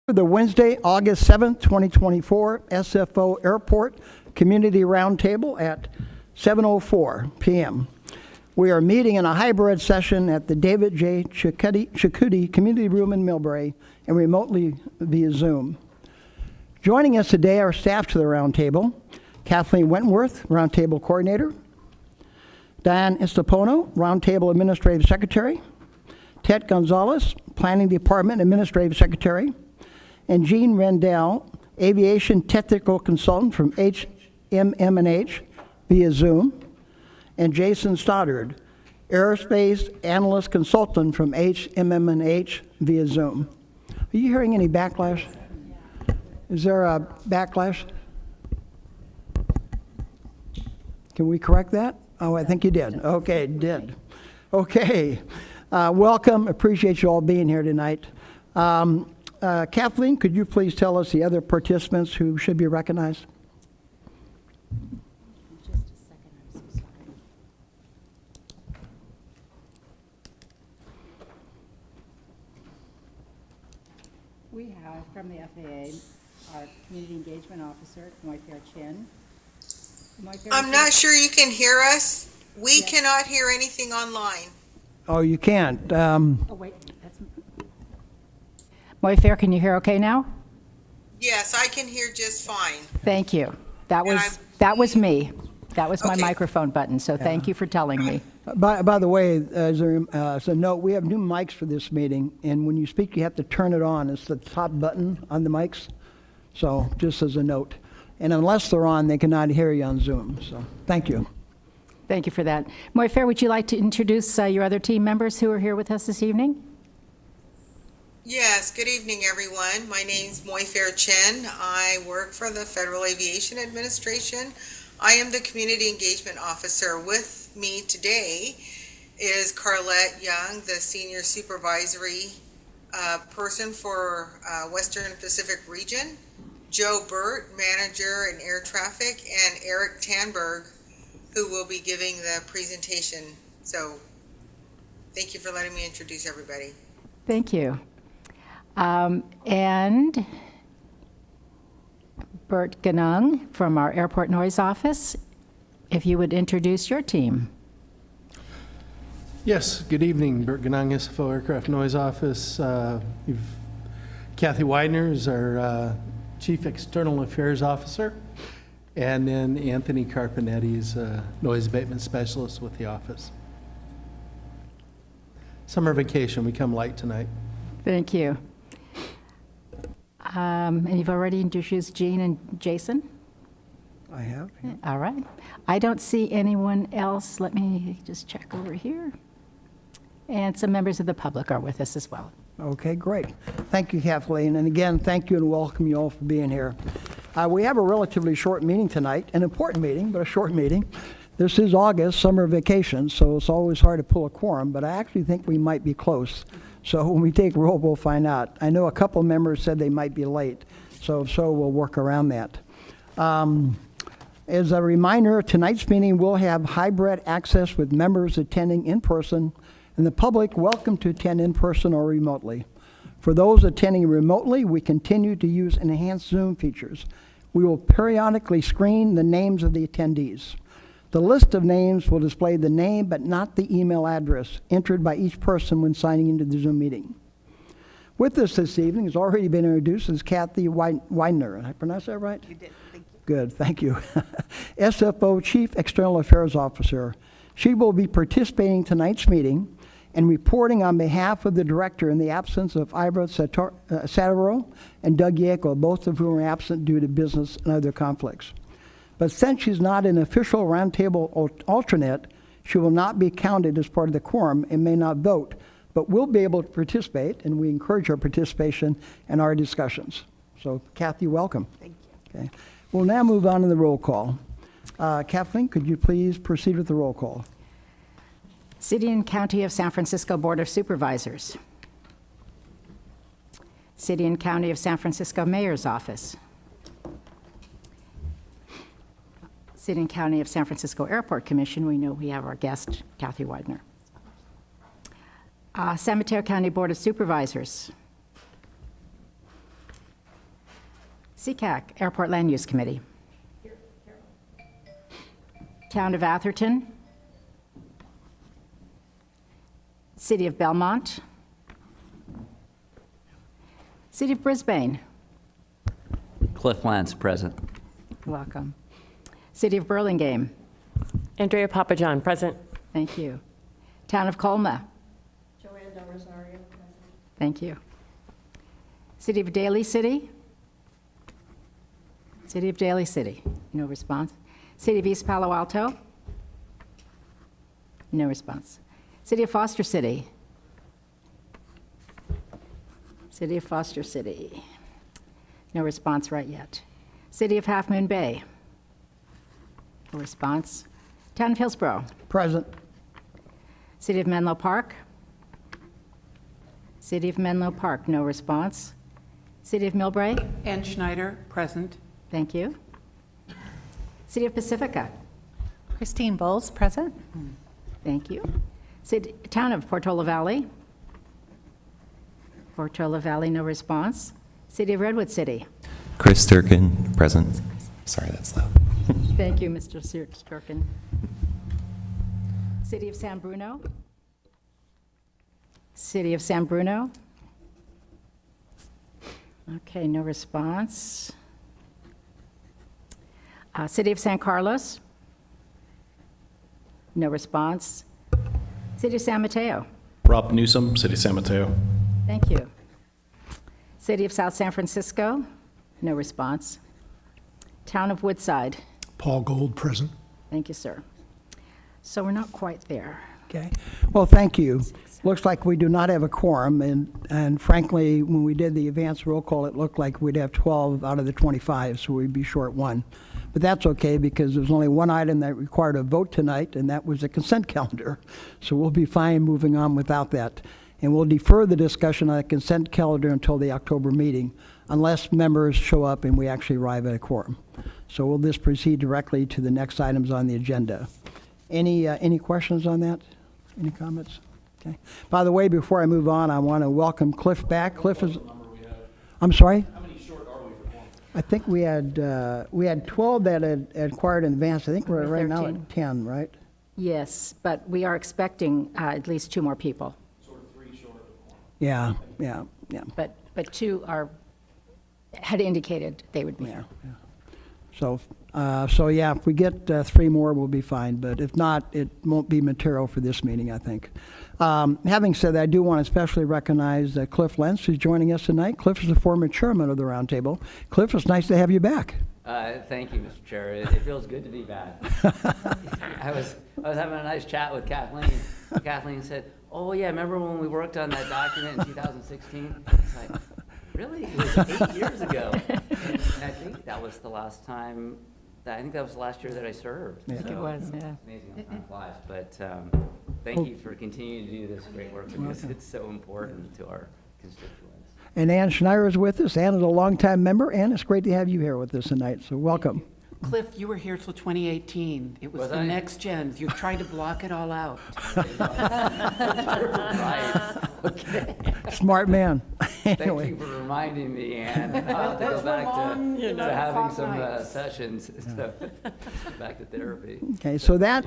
The Wednesday, August 7th, 2024 SFO Airport Community Roundtable at 7:04 p.m. We are meeting in a hybrid session at the David J. Chikuti Community Room in Millbrae and remotely via Zoom. Joining us today are staff to the roundtable: Kathleen Wentworth, Roundtable Coordinator; Diane Istopono, Roundtable Administrative Secretary; Ted Gonzalez, Planning Department Administrative Secretary; and Jean Rendell, Aviation Technical Consultant from HMM&H via Zoom; and Jason Stoddard, Aerospace Analyst Consultant from HMM&H via Zoom. Are you hearing any backlash? Is there a backlash? Can we correct that? Oh, I think you did. Okay, did. Okay. Welcome. Appreciate you all being here tonight. Kathleen, could you please tell us the other participants who should be recognized? Just a second, I'm so sorry. We have from the FAA our Community Engagement Officer, Moifair Chin. I'm not sure you can hear us. We cannot hear anything online. Oh, you can't. Oh, wait. Moifair, can you hear okay now? Yes, I can hear just fine. Thank you. That was me. That was my microphone button, so thank you for telling me. By the way, as a note, we have new mics for this meeting, and when you speak, you have to turn it on. It's the top button on the mics, so just as a note. And unless they're on, they cannot hear you on Zoom, so thank you. Thank you for that. Moifair, would you like to introduce your other team members who are here with us this evening? Yes, good evening, everyone. My name's Moifair Chen. I work for the Federal Aviation Administration. I am the Community Engagement Officer. With me today is Carlette Young, the Senior Supervisory person for Western Pacific Region, Joe Burt, Manager in Air Traffic, and Eric Tanberg, who will be giving the presentation. So thank you for letting me introduce everybody. Thank you. And Bert Ganung from our Airport Noise Office, if you would introduce your team. Yes, good evening. Bert Ganung, SFO Aircraft Noise Office. Kathy Widener is our Chief External Affairs Officer. And then Anthony Carpinetti is a Noise Abatement Specialist with the office. Summer vacation, we come light tonight. Thank you. And you've already introduced Jean and Jason? I have. Yeah. All right. I don't see anyone else. Let me just check over here. And some members of the public are with us as well. Okay, great. Thank you, Kathleen. And again, thank you and welcome you all for being here. We have a relatively short meeting tonight, an important meeting, but a short meeting. This is August, summer vacation, so it's always hard to pull a quorum, but I actually think we might be close. So when we take roll, we'll find out. I know a couple members said they might be late, so we'll work around that. As a reminder, tonight's meeting will have hybrid access with members attending in person, and the public welcome to attend in person or remotely. For those attending remotely, we continue to use enhanced Zoom features. We will periodically screen the names of the attendees. The list of names will display the name but not the email address entered by each person when signing into the Zoom meeting. With us this evening has already been introduced as Kathy Widener. Did I pronounce that right? You did. Thank you. Good, thank you. SFO Chief External Affairs Officer. She will be participating in tonight's meeting and reporting on behalf of the director in the absence of Ivra Sataro and Doug Yackel, both of whom are absent due to business and other conflicts. But since she's not an official roundtable alternate, she will not be counted as part of the quorum and may not vote, but will be able to participate, and we encourage her participation in our discussions. So, Kathy, welcome. Thank you. Okay. We'll now move on to the roll call. Kathleen, could you please proceed with the roll call? City and County of San Francisco Board of Supervisors. City and County of San Francisco Mayor's Office. City and County of San Francisco Airport Commission. We know we have our guest, Kathy Widener. San Mateo County Board of Supervisors. CCAC, Airport Land Use Committee. Town of Atherton. City of Belmont. City of Brisbane. Cliff Lance, present. Welcome. City of Burlingame. Andrea Papajohn, present. Thank you. Town of Colma. Joanne Del Rosario, present. Thank you. City of Daly City. City of Daly City, no response. City of East Palo Alto. No response. City of Foster City. City of Foster City. No response right yet. City of Half Moon Bay. No response. Town of Hillsborough. Present. City of Menlo Park. City of Menlo Park, no response. City of Millbrae. Ann Schneider, present. Thank you. City of Pacifica. Christine Bowles, present. Thank you. Town of Portola Valley. Portola Valley, no response. City of Redwood City. Chris Durkin, present. Sorry, that's loud. Thank you, Mr. Sturkin. City of San Bruno. City of San Bruno. Okay, no response. City of San Carlos. No response. City of San Mateo. Rob Newsom, City of San Mateo. Thank you. City of South San Francisco. No response. Town of Woodside. Paul Gold, present. Thank you, sir. So we're not quite there. Okay. Well, thank you. Looks like we do not have a quorum, and frankly, when we did the advance roll call, it looked like we'd have 12 out of the 25, so we'd be short one. But that's okay, because there's only one item that required a vote tonight, and that was the consent calendar. So we'll be fine moving on without that. And we'll defer the discussion on the consent calendar until the October meeting, unless members show up and we actually arrive at a quorum. So we'll just proceed directly to the next items on the agenda. Any questions on that? Any comments? Okay. By the way, before I move on, I want to welcome Cliff back. Cliff is. I'm sorry? How many short are we for quorum? I think we had 12 that had acquired in advance. I think we're right now 13. at 10, right? Yes, but we are expecting at least 2 more people. Sort of 3 short of a quorum. Yeah. But 2 had indicated they would be here. So yeah, if we get 3 more, we'll be fine. But if not, it won't be material for this meeting, I think. Having said that, I do want to especially recognize Cliff Lentz, who's joining us tonight. Cliff is the former chairman of the roundtable. Cliff, it's nice to have you back. Thank you, Mr. Chair. It feels good to be back. I was having a nice chat with Kathleen. Kathleen said, "Oh yeah, remember when we worked on that document in 2016?" I was like, "Really? It was 8 years ago." And I think that was the last time. I think that was the last year that I served. I think it was, yeah. Amazing how time flies. But thank you for continuing to do this great work because it's so important to our constituents. And Ann Schneider is with us. Ann is a longtime member. Ann, it's great to have you here with us tonight, so welcome. Cliff, you were here till 2018. It was Was the I? next gen. You tried to block it all out. Right. Okay. Smart man. Thank Anyway. you for reminding me, Ann. I'll have to go back to having some sessions, so back to therapy. Okay, so that,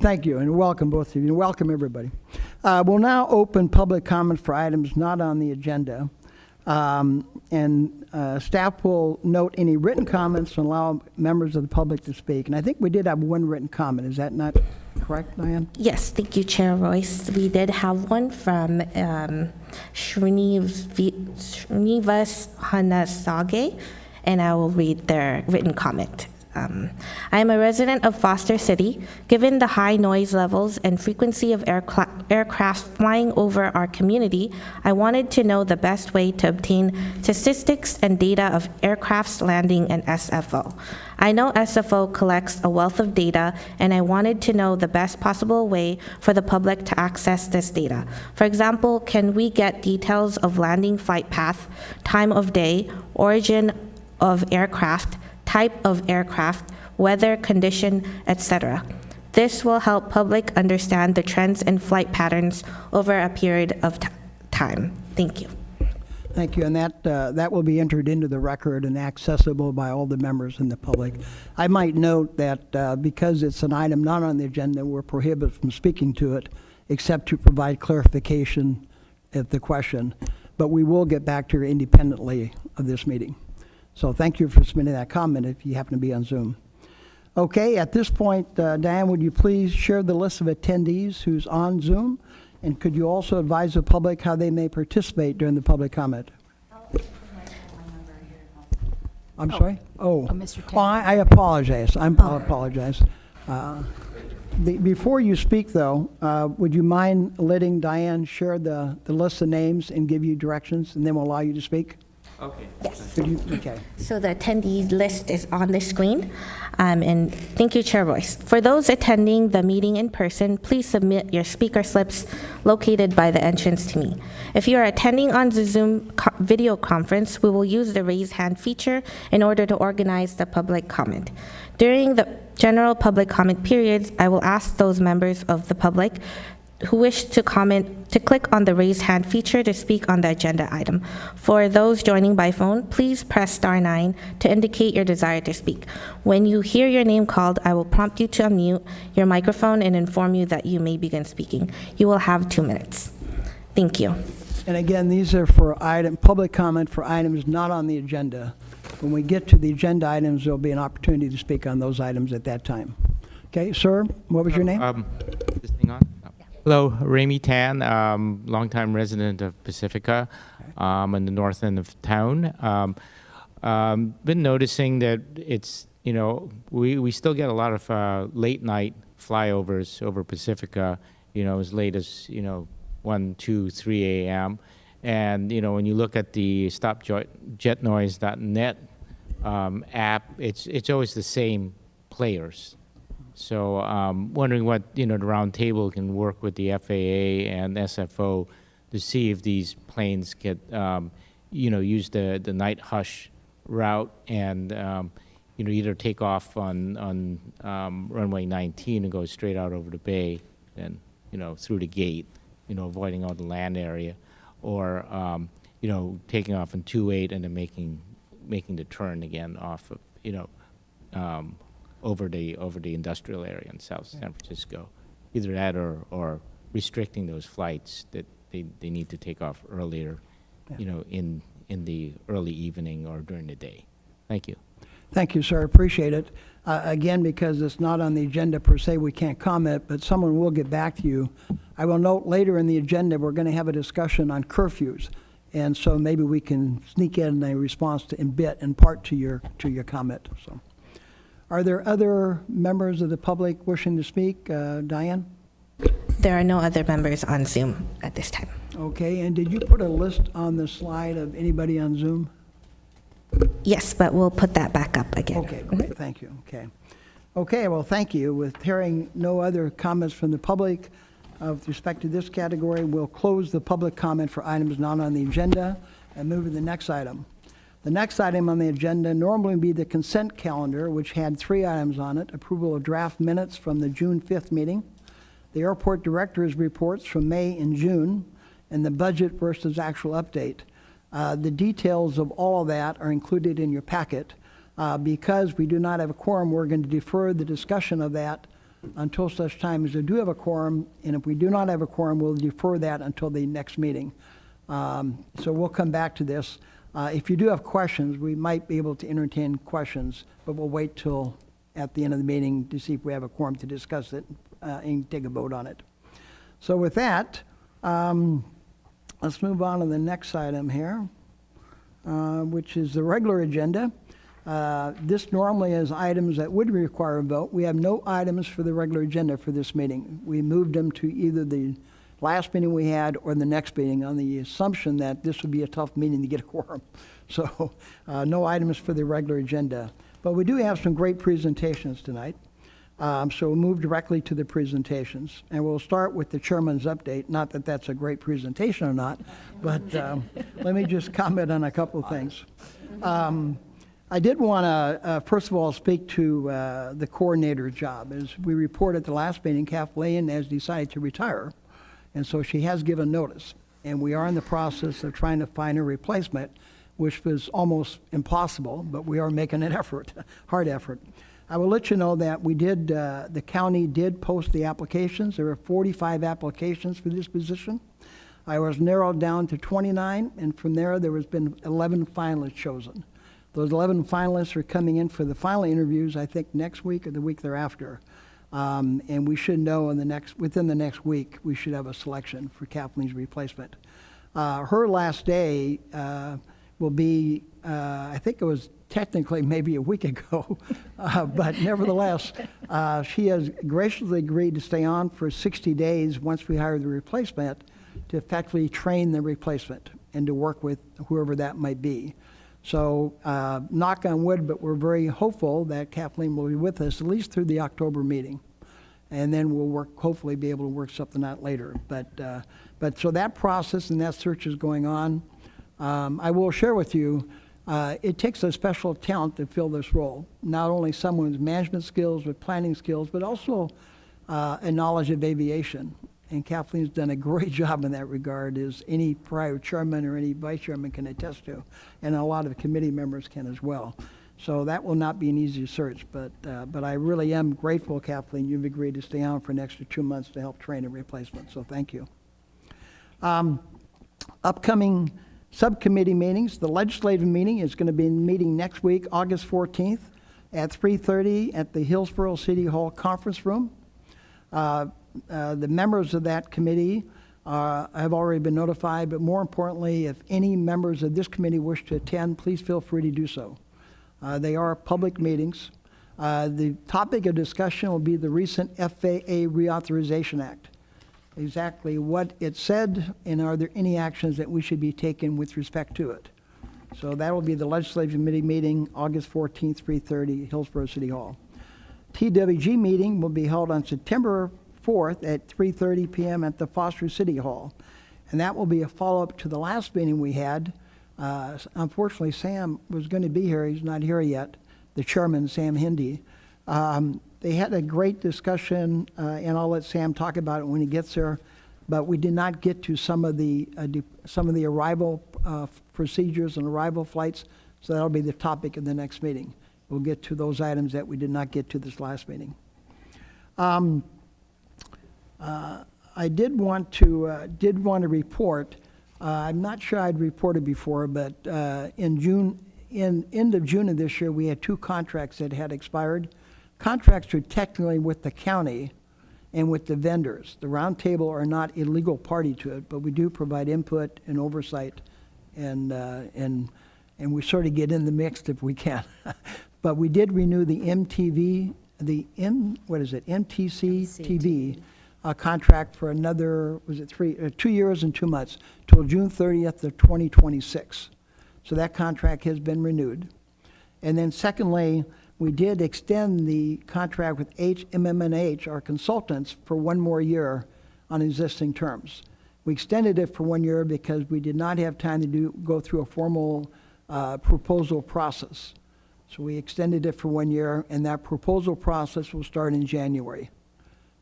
thank you, and welcome both of you, and welcome everybody. We'll now open public comment for items not on the agenda. And staff will note any written comments and allow members of the public to speak. And I think we did have one written comment. Is that not correct, Diane? Yes, thank you, Chair Royce. We did have one from Srinivas Hanasage, and I will read their written comment. I am a resident of Foster City. Given the high noise levels and frequency of aircraft flying over our community, I wanted to know the best way to obtain statistics and data of aircrafts landing and SFO. I know SFO collects a wealth of data, and I wanted to know the best possible way for the public to access this data. For example, can we get details of landing flight path, time of day, origin of aircraft, type of aircraft, weather condition, etc. This will help public understand the trends in flight patterns over a period of time. Thank you. Thank you, and that will be entered into the record and accessible by all the members and the public. I might note that because it's an item not on the agenda, we're prohibited from speaking to it, except to provide clarification of the question. But we will get back to you independently of this meeting. So thank you for submitting that comment if you happen to be on Zoom. Okay, at this point, Diane, would you please share the list of attendees who's on Zoom? And could you also advise the public how they may participate during the public comment? I'm sorry? Oh, Mr. well, I apologize. I apologize. Before you speak, though, would you mind letting Diane share the list of names and give you directions, and then we'll allow you to speak? Okay. Yes. Could you? Okay. So the attendees list is on the screen. And thank you, Chair Royce. For those attending the meeting in person, please submit your speaker slips located by the entrance to me. If you are attending on the Zoom video conference, we will use the raise hand feature in order to organize the public comment. During the general public comment periods, I will ask those members of the public who wish to comment to click on the raise hand feature to speak on the agenda item. For those joining by phone, please press *9 to indicate your desire to speak. When you hear your name called, I will prompt you to unmute your microphone and inform you that you may begin speaking. You will have 2 minutes. Thank you. And again, these are for public comment for items not on the agenda. When we get to the agenda items, there'll be an opportunity to speak on those items at that time. Okay, sir, what was your name? This thing on? Hello, Ramy Tan, longtime resident of Pacifica, in the north end of town. Been noticing that it's, we still get a lot of late night flyovers over Pacifica, as late as, 1, 2, 3 a.m. And, when you look at the stopjetnoise.net app, it's always the same players. So wondering what, the roundtable can work with the FAA and SFO to see if these planes get, use the night hush route and, either take off on runway 19 and go straight out over the bay and, through the gate, avoiding all the land area, or, taking off on 28 and then making the turn again off of, over the industrial area in South San Francisco. Either that or restricting those flights that they need to take off earlier, in the early evening or during the day. Thank you. Thank you, sir. Appreciate it. Again, because it's not on the agenda per se, we can't comment, but someone will get back to you. I will note later in the agenda, we're going to have a discussion on curfews. And so maybe we can sneak in a response in part to your comment. So, are there other members of the public wishing to speak? Diane? There are no other members on Zoom at this time. Okay, and did you put a list on the slide of anybody on Zoom? Yes, but we'll put that back up again. Okay, great, thank you. Okay, well, thank you. With hearing no other comments from the public with respect to this category, we'll close the public comment for items not on the agenda and move to the next item. The next item on the agenda normally would be the consent calendar, which had 3 items on it: approval of draft minutes from the June 5th meeting, the airport director's reports from May and June, and the budget versus actual update. The details of all of that are included in your packet. Because we do not have a quorum, we're going to defer the discussion of that until such time as we do have a quorum, and if we do not have a quorum, we'll defer that until the next meeting. So we'll come back to this. If you do have questions, we might be able to entertain questions, but we'll wait till at the end of the meeting to see if we have a quorum to discuss it and take a vote on it. So with that, let's move on to the next item here, which is the regular agenda. This normally is items that would require a vote. We have no items for the regular agenda for this meeting. We moved them to either the last meeting we had or the next meeting on the assumption that this would be a tough meeting to get a quorum. So no items for the regular agenda. But we do have some great presentations tonight. So we'll move directly to the presentations. And we'll start with the chairman's update. Not that that's a great presentation or not, but let me just comment on a couple of things. I did want to, first of all, speak to the coordinator's job. As we reported at the last meeting, Kathleen has decided to retire, and so she has given notice. and we are in the process of trying to find a replacement, which was almost impossible, but we are making an effort, hard effort. I will let you know that we did, the county did post the applications. There were 45 applications for this position. I was narrowed down to 29, and from there has been 11 finalists chosen. Those 11 finalists are coming in for the final interviews, I think, next week or the week thereafter. And we should know within the next week, we should have a selection for Kathleen's replacement. Her last day will be, I think it was technically maybe a week ago, but nevertheless, she has graciously agreed to stay on for 60 days once we hire the replacement to effectively train the replacement and to work with whoever that might be. So knock on wood, but we're very hopeful that Kathleen will be with us at least through the October meeting. And then we'll hopefully be able to work something out later. But so that process and that search is going on. I will share with you, it takes a special talent to fill this role. Not only someone with management skills, with planning skills, but also a knowledge of aviation. And Kathleen's done a great job in that regard, as any prior chairman or any vice chairman can attest to, and a lot of committee members can as well. So that will not be an easy search, but I really am grateful, Kathleen, you've agreed to stay on for an extra 2 months to help train a replacement, so thank you. Upcoming subcommittee meetings, the legislative meeting is going to be meeting next week, August 14th at 3:30 at the Hillsborough City Hall Conference Room. The members of that committee have already been notified, but more importantly, if any members of this committee wish to attend, please feel free to do so. They are public meetings. The topic of discussion will be the recent FAA Reauthorization Act. Exactly what it said, and are there any actions that we should be taking with respect to it. So that will be the Legislative Committee meeting, August 14th, 3:30, Hillsborough City Hall. TWG meeting will be held on September 4th at 3:30 p.m. at the Foster City Hall. And that will be a follow-up to the last meeting we had. Unfortunately, Sam was going to be here. He's not here yet, the chairman, Sam Hindi. They had a great discussion, and I'll let Sam talk about it when he gets there. But we did not get to some of the arrival procedures and arrival flights, so that'll be the topic of the next meeting. We'll get to those items that we did not get to this last meeting. I did want to report. I'm not sure I'd reported before, but end of June of this year, we had 2 contracts that had expired. Contracts are technically with the county and with the vendors. The roundtable are not a legal party to it, but we do provide input and oversight, and we sort of get in the mix if we can. But we did renew the MTC TV contract for another, 2 years and 2 months, till June 30th of 2026. So that contract has been renewed. And then secondly, we did extend the contract with HMMH, our consultants, for 1 more year on existing terms. We extended it for 1 year because we did not have time to go through a formal proposal process. So we extended it for 1 year, and that proposal process will start in January.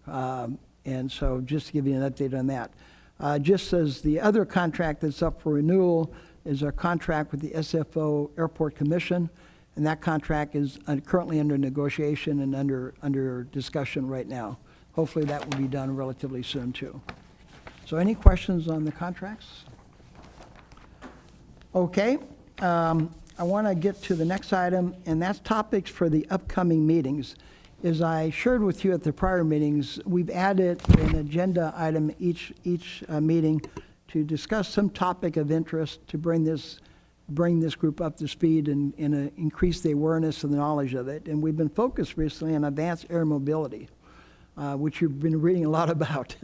And so just to give you an update on that. Just as the other contract that's up for renewal is our contract with the SFO Airport Commission, and that contract is currently under negotiation and under discussion right now. Hopefully that will be done relatively soon too. So any questions on the contracts? Okay. I want to get to the next item, and that's topics for the upcoming meetings. As I shared with you at the prior meetings, we've added an agenda item each meeting to discuss some topic of interest to bring this group up to speed and increase the awareness and the knowledge of it. And we've been focused recently on advanced air mobility, which you've been reading a lot about,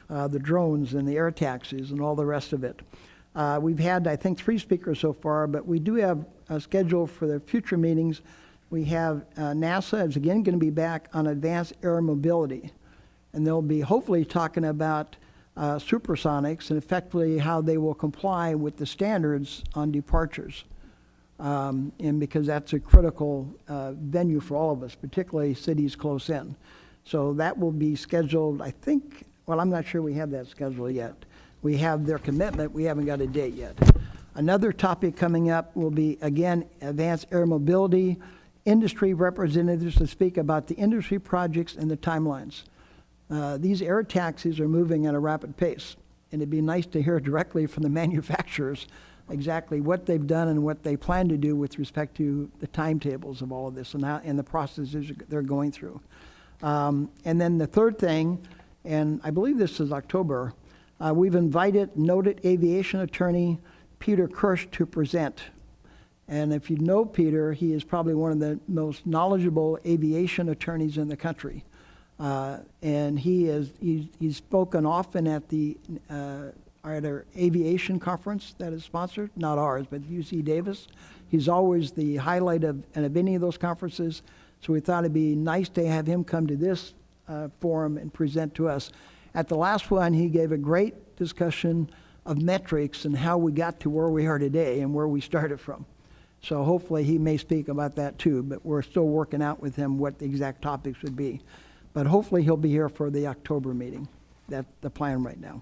the drones and the air taxis and all the rest of it. We've had, I think, 3 speakers so far, but we do have a schedule for the future meetings. We have NASA is again going to be back on advanced air mobility, and they'll be hopefully talking about supersonics and effectively how they will comply with the standards on departures, and because that's a critical venue for all of us, particularly cities close in. So that will be scheduled, I think, well, I'm not sure we have that scheduled yet, We have their commitment, we haven't got a date yet. Another topic coming up will be, again, advanced air mobility, industry representatives to speak about the industry projects and the timelines. These air taxis are moving at a rapid pace, and it'd be nice to hear directly from the manufacturers exactly what they've done and what they plan to do with respect to the timetables of all of this and the processes they're going through. And then the third thing, and I believe this is October, we've invited noted aviation attorney Peter Kirsch to present. And if you know Peter, he is probably one of the most knowledgeable aviation attorneys in the country. And he's spoken often at our aviation conference that is sponsored, not ours, but UC Davis. He's always the highlight of any of those conferences. So we thought it'd be nice to have him come to this forum and present to us. At the last one, he gave a great discussion of metrics and how we got to where we are today and where we started from. So hopefully he may speak about that too, but we're still working out with him what the exact topics would be. But hopefully he'll be here for the October meeting. That's the plan right now.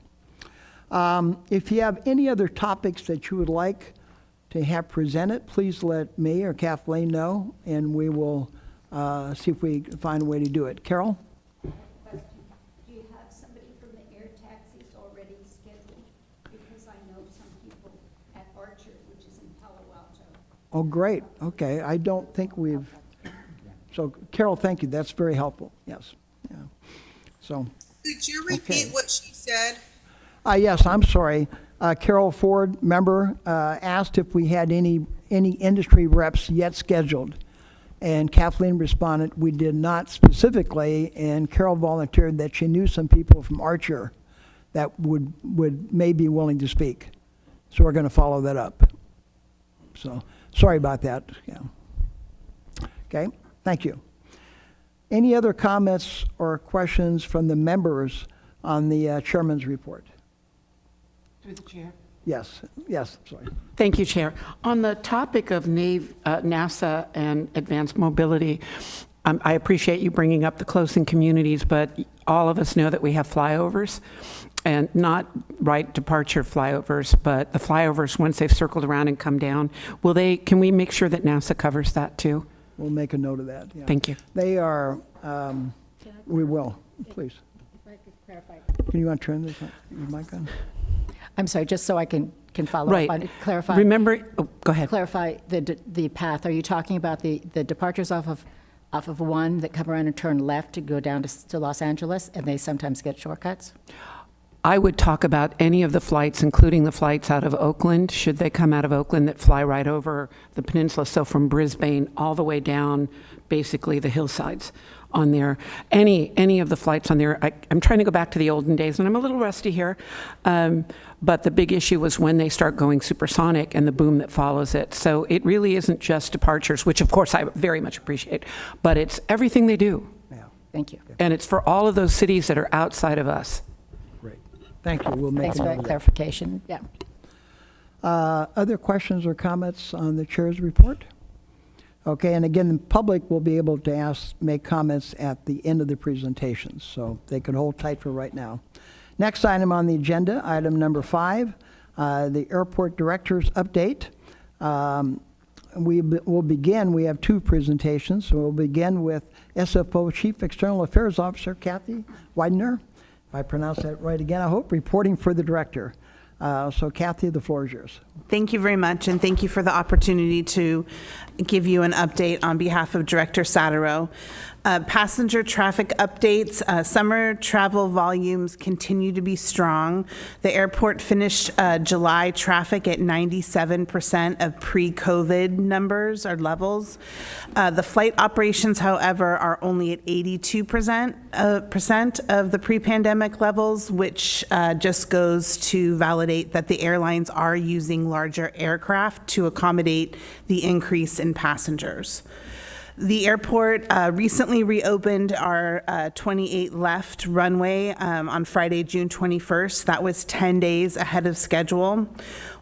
If you have any other topics that you would like to have presented, please let me or Kathleen know, and we will see if we can find a way to do it. Carol? Question. Do you have somebody from the air taxis already scheduled? Because I know some people at Archer, which is in Palo Alto. Oh, great. Okay. I don't think we've... So, Carol, thank you. That's very helpful. Yes. Yeah. So... Could you repeat what she said? Yes, I'm sorry. Carol Ford, member, asked if we had any industry reps yet scheduled. And Kathleen responded, we did not specifically, and Carol volunteered that she knew some people from Archer that may be willing to speak. So we're going to follow that up. So, sorry about that. Yeah. Okay, thank you. Any other comments or questions from the members on the chairman's report? Through the chair. Yes, sorry. Thank you, Chair. On the topic of NASA and advanced mobility, I appreciate you bringing up the close-in communities, but all of us know that we have flyovers, and not right departure flyovers, but the flyovers once they've circled around and come down. Can we make sure that NASA covers that too? We'll make a note of that. Yeah. Thank you. They are, we will, please. If I could clarify. Can you want to turn this on, your mic on? I'm sorry, just so I can follow Right. up on it, clarify. Remember, go ahead. Clarify the path. Are you talking about the departures off of one that come around and turn left to go down to Los Angeles, and they sometimes get shortcuts? I would talk about any of the flights, including the flights out of Oakland, should they come out of Oakland, that fly right over the peninsula, so from Brisbane all the way down, basically the hillsides on there. Any of the flights on there, I'm trying to go back to the olden days, and I'm a little rusty here, but the big issue was when they start going supersonic and the boom that follows it. So it really isn't just departures, which of course I very much appreciate, but it's everything they do. Yeah, Thank you. And it's for all of those cities that are outside of us. great. Thank you. We'll make Thanks a for note that of that. clarification. Yeah. Other questions or comments on the chair's report? Okay, and again, the public will be able to make comments at the end of the presentation, so they can hold tight for right now. Next item on the agenda, item number 5, the airport director's update. We'll begin, we have 2 presentations, so we'll begin with SFO Chief External Affairs Officer Kathy Widener, if I pronounced that right again, I hope, reporting for the director. So Kathy, the floor is yours. Thank you very much, and thank you for the opportunity to give you an update on behalf of Director Satiro. Passenger traffic updates. Summer travel volumes continue to be strong. The airport finished July traffic at 97% of pre-COVID numbers or levels. The flight operations, however, are only at 82% of the pre-pandemic levels, which just goes to validate that the airlines are using larger aircraft to accommodate the increase in passengers. The airport recently reopened our 28 left runway on Friday, June 21st. That was 10 days ahead of schedule.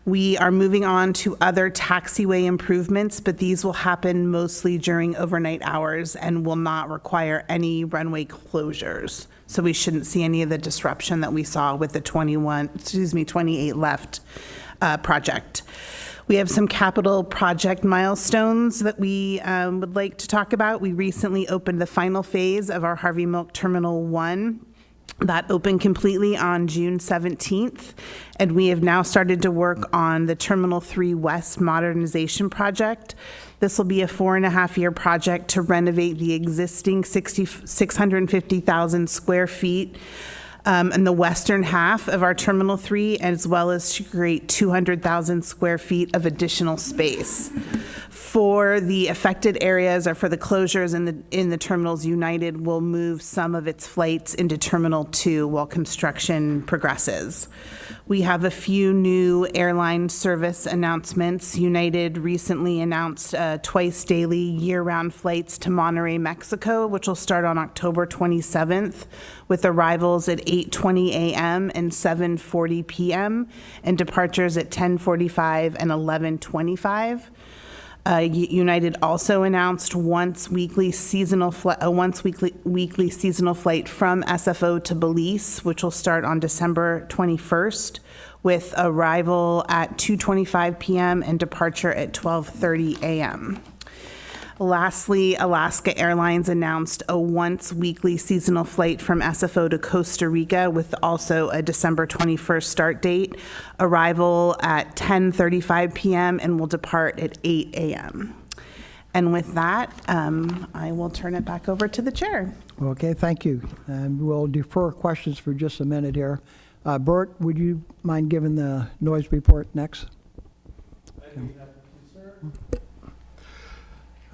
We are moving on to other taxiway improvements, but these will happen mostly during overnight hours and will not require any runway closures. So we shouldn't see any of the disruption that we saw with the 28 left project. We have some capital project milestones that we would like to talk about. We recently opened the final phase of our Harvey Milk Terminal 1. That opened completely on June 17th, and we have now started to work on the Terminal 3 West modernization project. This will be a 4.5-year project to renovate the existing 650,000 square feet in the western half of our Terminal 3, as well as to create 200,000 square feet of additional space. For the affected areas or for the closures in the terminals, United will move some of its flights into Terminal 2 while construction progresses. We have a few new airline service announcements. United recently announced twice daily year-round flights to Monterrey, Mexico, which will start on October 27th, with arrivals at 8:20 a.m. and 7:40 p.m. and departures at 10:45 and 11:25. United also announced a once weekly seasonal flight from SFO to Belize, which will start on December 21st, with arrival at 2:25 p.m. and departure at 12:30 a.m. Lastly, Alaska Airlines announced a once weekly seasonal flight from SFO to Costa Rica with also a December 21st start date, arrival at 10:35 p.m. and will depart at 8 a.m. And with that, I will turn it back over to the chair. Okay, thank you. And we'll defer questions for just a minute here. Bert, would you mind giving the noise report next?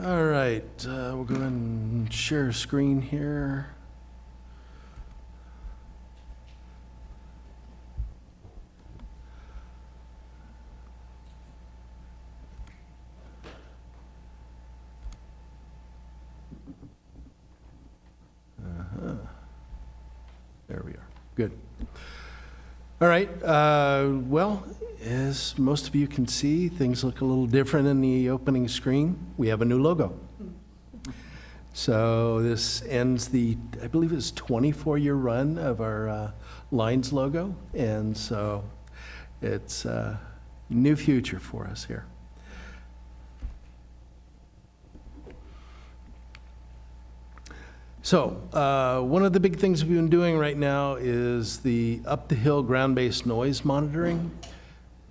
All right, we'll go ahead and share a screen here. There we are. Good. All right. Well, as most of you can see, things look a little different in the opening screen. We have a new logo. So this ends the, I believe it's 24-year run of our Lines logo. And so it's a new future for us here. So one of the big things we've been doing right now is the up-the-hill ground-based noise monitoring.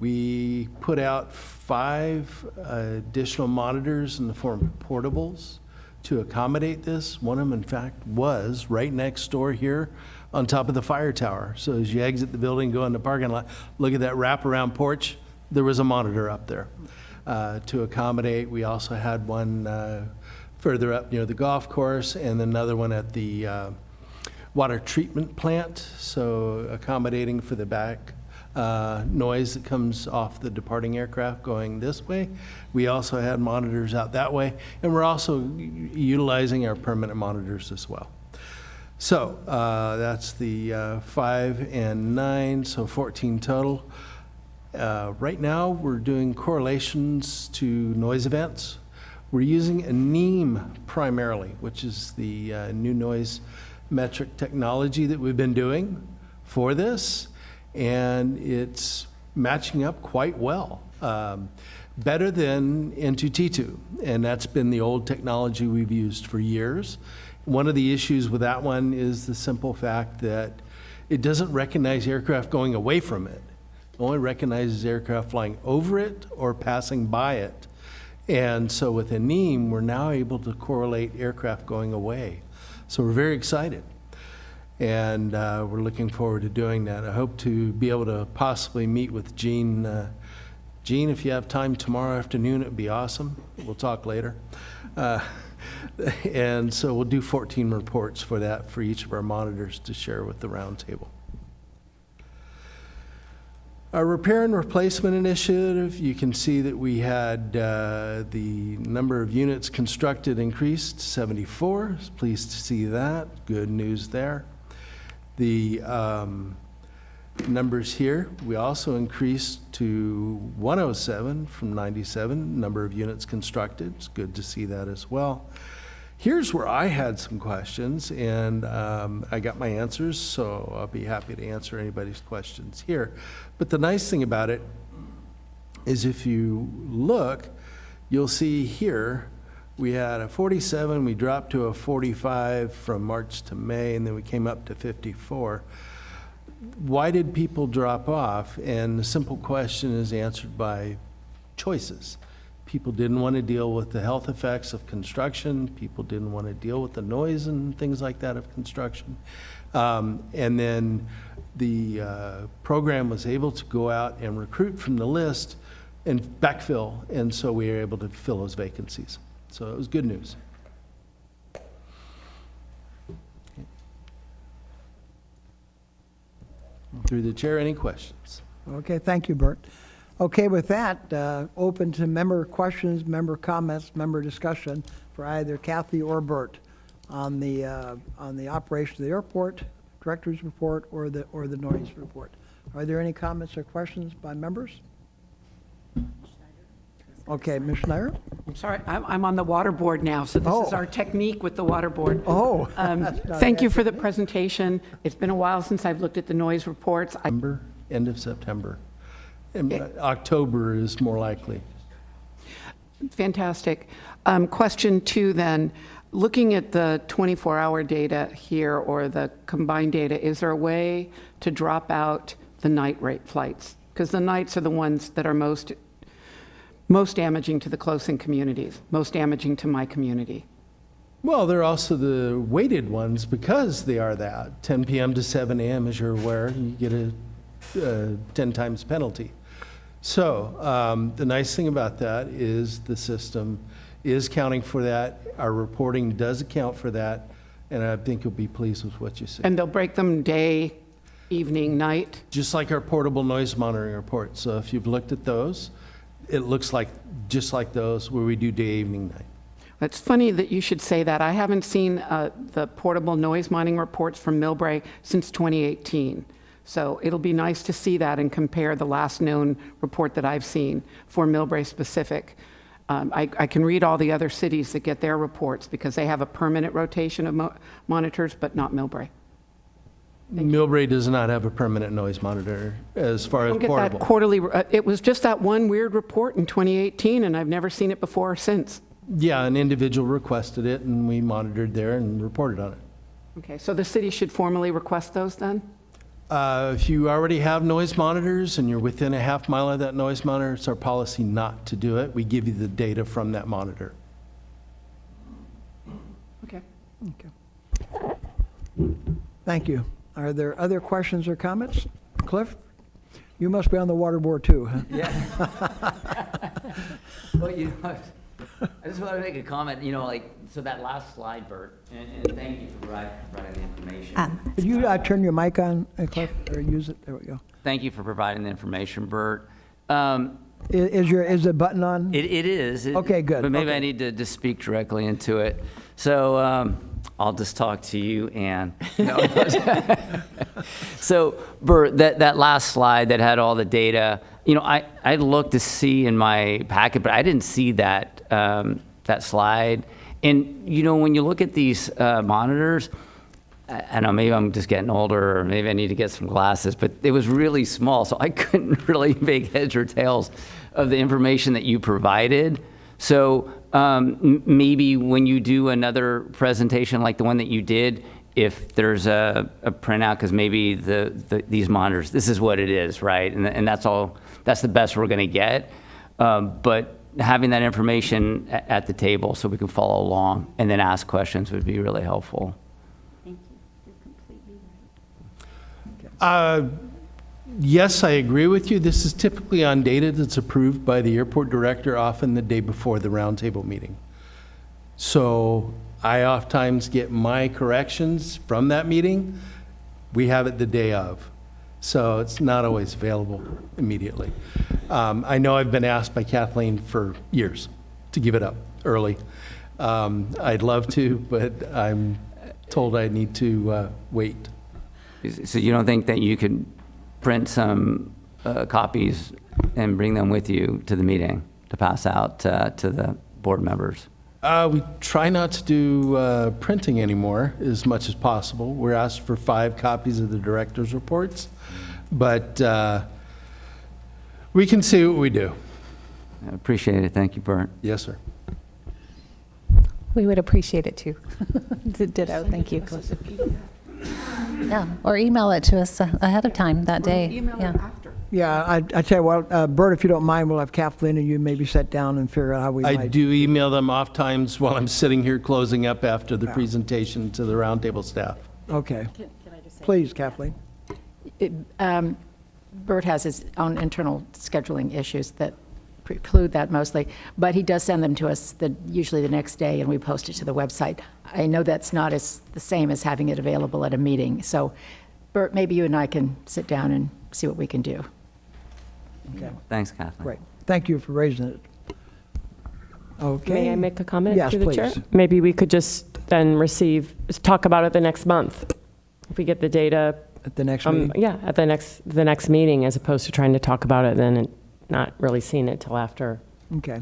We put out 5 additional monitors in the form of portables to accommodate this. One of them, in fact, was right next door here on top of the fire tower. So as you exit the building, go in the parking lot, look at that wraparound porch, there was a monitor up there to accommodate. We also had one further up near the golf course and another one at the water treatment plant, so accommodating for the back noise that comes off the departing aircraft going this way. We also had monitors out that way, and we're also utilizing our permanent monitors as well. So that's the 5 and 9, so 14 total. Right now, we're doing correlations to noise events. We're using a NEAM primarily, which is the new noise metric technology that we've been doing for this, and it's matching up quite well. Better than N2T2, and that's been the old technology we've used for years. One of the issues with that one is the simple fact that it doesn't recognize aircraft going away from it. It only recognizes aircraft flying over it or passing by it. And so with a NEAM, we're now able to correlate aircraft going away. So we're very excited. And we're looking forward to doing that. I hope to be able to possibly meet with Gene. Gene, if you have time tomorrow afternoon, it would be awesome. We'll talk later. And so we'll do 14 reports for that for each of our monitors to share with the roundtable. Our repair and replacement initiative, you can see that we had the number of units constructed increased to 74. Pleased to see that. Good news there. The numbers here, we also increased to 107 from 97, number of units constructed. It's good to see that as well. Here's where I had some questions, and I got my answers, so I'll be happy to answer anybody's questions here. But the nice thing about it is if you look, you'll see here, we had a 47, we dropped to a 45 from March to May, and then we came up to 54. Why did people drop off? And the simple question is answered by choices. People didn't want to deal with the health effects of construction. People didn't want to deal with the noise and things like that of construction. And then the program was able to go out and recruit from the list and backfill, and so we were able to fill those vacancies. So it was good news. Through the chair, any questions? Okay, thank you, Bert. Okay, with that, open to member questions, member comments, member discussion for either Kathy or Bert on the operation of the airport, director's report, or the noise report. Are there any comments or questions by members? Okay, Ms. Schneider? I'm sorry, I'm on the water board now, so this is our technique with the water board. Oh. Thank you for the presentation. It's been a while since I've looked at the noise reports. End of September. And October is more likely. Fantastic. Question 2 then, looking at the 24-hour data here or the combined data, is there a way to drop out the night rate flights? Because the nights are the ones that are most damaging to the close-in communities, most damaging to my community. Well, they're also the weighted ones because they are that. 10 p.m. to 7 a.m., as you're aware, you get a 10 times penalty. So the nice thing about that is the system is counting for that. Our reporting does account for that, and I think you'll be pleased with what you see. And they'll break them day, evening, night? Just like our portable noise monitoring report. So if you've looked at those, it looks like just like those where we do day, evening, night. It's funny that you should say that. I haven't seen the portable noise monitoring reports from Millbrae since 2018. So it'll be nice to see that and compare the last known report that I've seen for Millbrae specific. I can read all the other cities that get their reports because they have a permanent rotation of monitors, but not Millbrae. Millbrae does not have a permanent noise monitor as far as Don't get portable. that quarterly. It was just that one weird report in 2018, and I've never seen it before or since. Yeah, an individual requested it, and we monitored there and reported on it. Okay, so the city should formally request those then? If you already have noise monitors and you're within a half mile of that noise monitor, it's our policy not to do it. We give you the data from that monitor. Okay. Okay. Thank you. Are there other questions or comments? Cliff? You must be on the water board too, huh? Yeah. Well, you know, I just want to make a comment, you know, like, so that last slide, Bert, and thank you for providing the information. Could you turn your mic on, Cliff, or use it? There we go. Thank you for providing the information, Bert. Is the button on? It is. Okay, good. But maybe Okay. I need to just speak directly into it. So I'll just talk to you, Ann. No. So, Bert, that last slide that had all the data, you know, I looked to see in my packet, but I didn't see that slide. And, you know, when you look at these monitors, I know maybe I'm just getting older, or maybe I need to get some glasses, but it was really small, so I couldn't really make heads or tails of the information that you provided. So maybe when you do another presentation like the one that you did, if there's a printout, because maybe these monitors, this is what it is, right? And that's all. That's the best we're going to get. But having that information at the table so we can follow along and then ask questions would be really helpful. Thank you. You're completely right. Yes, I agree with you. This is typically on data that's approved by the airport director, often the day before the roundtable meeting. So I oftentimes get my corrections from that meeting. We have it the day of. so it's not always available immediately. I know I've been asked by Kathleen for years to give it up early. I'd love to, but I'm told I need to wait. So you don't think that you could print some copies and bring them with you to the meeting to pass out to the board members? We try not to do printing anymore as much as possible. We're asked for 5 copies of the director's reports, but we can see what we do. I appreciate it. Thank you, Bert. Yes, sir. We would appreciate it too. Ditto, thank you. Yeah, or email it to us ahead of time that day. Yeah. Yeah, I tell you what, Bert, if you don't mind, we'll have Kathleen and you maybe sit down and figure out how we I might. do email them off times while I'm sitting here closing up after the presentation to the roundtable staff. Okay. Can I just say? Please, Kathleen. Bert has his own internal scheduling issues that preclude that mostly, but he does send them to us usually the next day, and we post it to the website. I know that's not the same as having it available at a meeting. So, Bert, maybe you and I can sit down and see what we can do. Okay. Thanks, Kathleen. Great. Thank you for raising it. Okay. May I make a comment Yes, through the chair? please. Maybe we could just then talk about it the next month. If we get the data. At the next meeting? Yeah, at the next meeting, as opposed to trying to talk about it then and not really seeing it till after. Okay.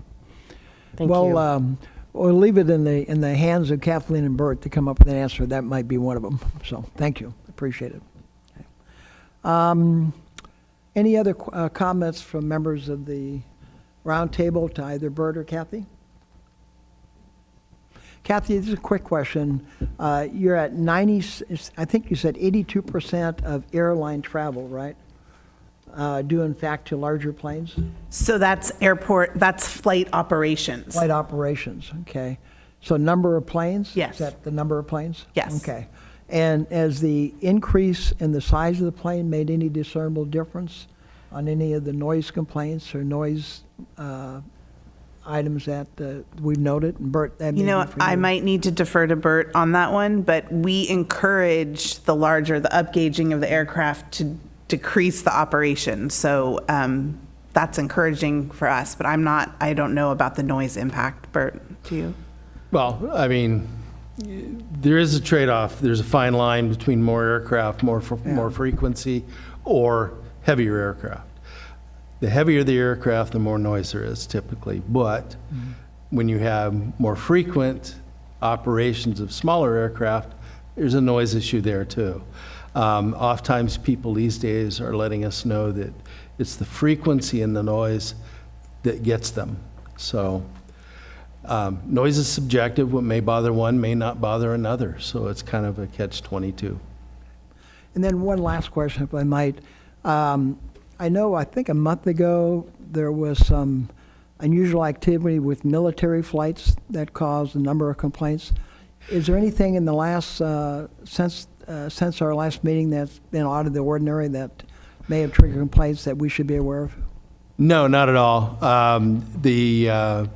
Thank Well, you. we'll leave it in the hands of Kathleen and Bert to come up with an answer. That might be one of them. So, thank you. Appreciate it. Okay. Any other comments from members of the roundtable to either Bert or Kathy? Kathy, this is a quick question. You're at 90, I think you said 82% of airline travel, right? Due in fact to larger planes? So that's flight operations. Flight operations, okay. So number of planes? Yes. Is that the number of planes? Yes. Okay. And has the increase in the size of the plane made any discernible difference on any of the noise complaints or noise items that we've noted? And Bert, that may You know, be for I you. might need to defer to Bert on that one, but we encourage the upgauging of the aircraft to decrease the operation. So that's encouraging for us, but I don't know about the noise impact. Bert, do you? Well, I mean, there is a trade-off. There's a fine line between more aircraft, more frequency, or heavier aircraft. The heavier the aircraft, the more noise there is typically. But when you have more frequent operations of smaller aircraft, there's a noise issue there too. Oftentimes people these days are letting us know that it's the frequency and the noise that gets them. So noise is subjective. What may bother one may not bother another. So it's kind of a catch-22. And then one last question, if I might. I think a month ago there was some unusual activity with military flights that caused a number of complaints. Is there anything in the last, since our last meeting that's been out of the ordinary that may have triggered complaints that we should be aware of? No, not at all. The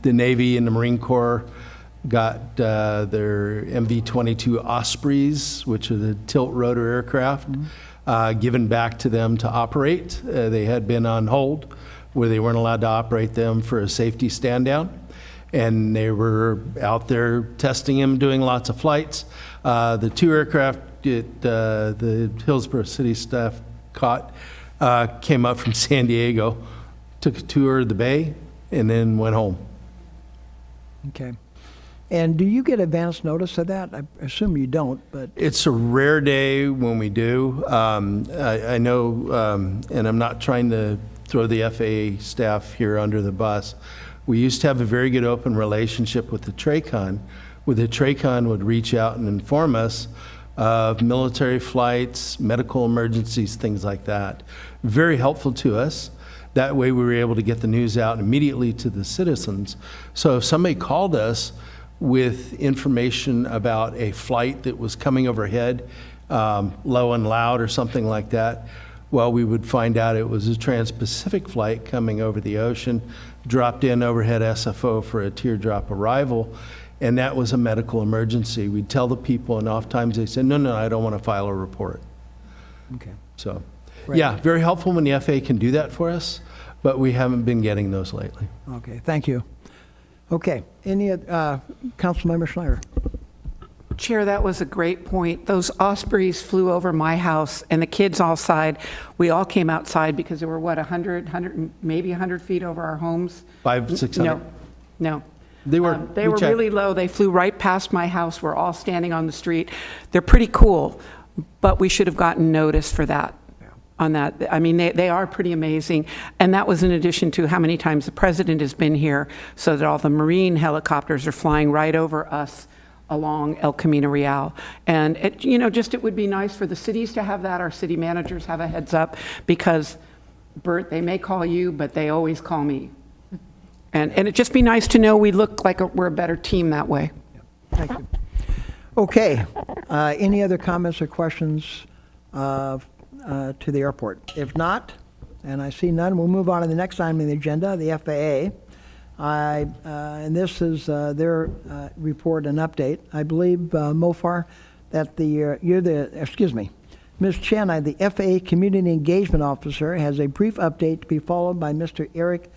Navy and the Marine Corps got their MV-22 Ospreys, which are the tilt rotor aircraft, given back to them to operate. They had been on hold where they weren't allowed to operate them for a safety stand down. And they were out there testing them, doing lots of flights. The 2 aircraft that the Hillsborough City staff caught came up from San Diego, took a tour of the bay, and then went home. Okay. And do you get advance notice of that? I assume you don't, but. It's a rare day when we do. I know, and I'm not trying to throw the FAA staff here under the bus. We used to have a very good open relationship with the TRACON, where the TRACON would reach out and inform us of military flights, medical emergencies, things like that. Very helpful to us. That way we were able to get the news out immediately to the citizens. So if somebody called us with information about a flight that was coming overhead, low and loud or something like that, well, we would find out it was a Trans-Pacific flight coming over the ocean, dropped in overhead SFO for a teardrop arrival, and that was a medical emergency. We'd tell the people, and oftentimes they said, no, I don't want to file a report. Okay. So, Right. yeah, very helpful when the FAA can do that for us, but we haven't been getting those lately. Okay, thank you. Okay, Councilmember Schneider? Chair, that was a great point. Those ospreys flew over my house, and the kids all sighed. We all came outside because they were, what, 100, maybe 100 feet over our homes? 500, 600? No. They were, They we were checked. really low. They flew right past my house. We're all standing on the street. They're pretty cool, but we should have gotten notice for that. On that. I mean, they are pretty amazing. And that was in addition to how many times the president has been here, so that all the Marine helicopters are flying right over us along El Camino Real. And it would be nice for the cities to have that, our city managers have a heads up, because Bert, they may call you, but they always call me. And it'd just be nice to know we look like we're a better team that way. Thank you. Okay, any other comments or questions to the airport? If not, and I see none, we'll move on to the next item on the agenda, the FAA. And this is their report and update. I believe, Mofar, that Ms. Chen, the FAA Community Engagement Officer, has a brief update to be followed by Mr. Eric,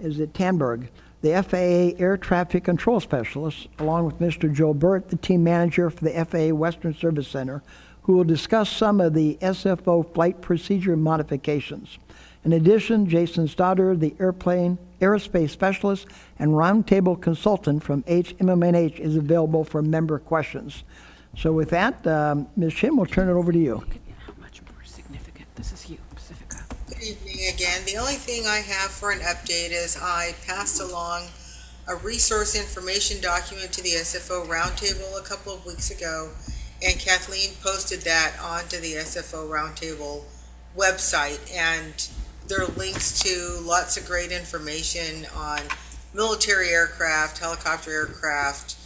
Tanberg, the FAA Air Traffic Control Specialist, along with Mr. Joe Burt, the Team Manager for the FAA Western Service Center, who will discuss some of the SFO flight procedure modifications. In addition, Jason Stoddard, the aerospace specialist and roundtable consultant from HMMNH, is available for member questions. So with that, Ms. Chen, we'll turn it over to you. How much more significant this is you, Pacifica. Good evening again. The only thing I have for an update is I passed along a resource information document to the SFO Roundtable a couple of weeks ago, and Kathleen posted that onto the SFO Roundtable website, and there are links to lots of great information on military aircraft, helicopter aircraft,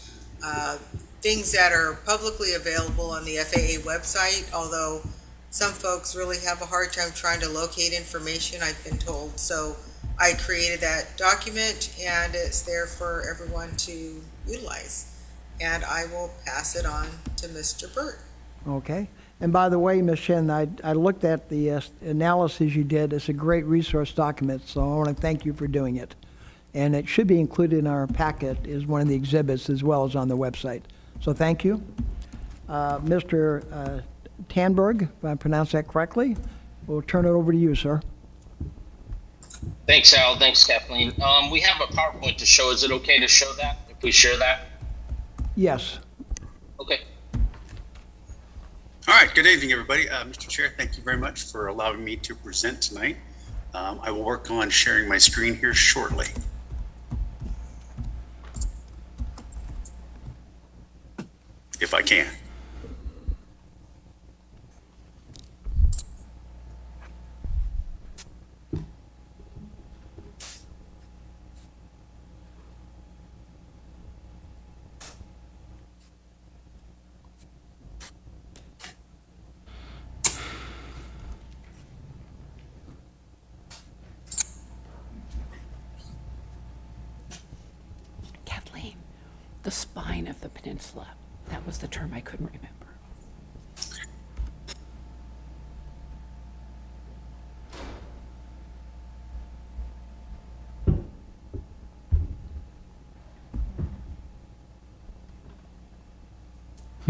things that are publicly available on the FAA website, although some folks really have a hard time trying to locate information, I've been told. So I created that document, and it's there for everyone to utilize. And I will pass it on to Mr. Burt. Okay. And by the way, Ms. Chen, I looked at the analysis you did. It's a great resource document, so I want to thank you for doing it. And it should be included in our packet as one of the exhibits as well as on the website. So thank you. Mr. Tanberg, if I pronounced that correctly, we'll turn it over to you, sir. Thanks, Al. Thanks, Kathleen. We have a PowerPoint to show. Is it okay to show that if we share that? Yes. Okay. All right, good evening, everybody. Mr. Chair, thank you very much for allowing me to present tonight. I will work on sharing my screen here shortly. If I can. Kathleen, the spine of the peninsula. That was the term I couldn't remember.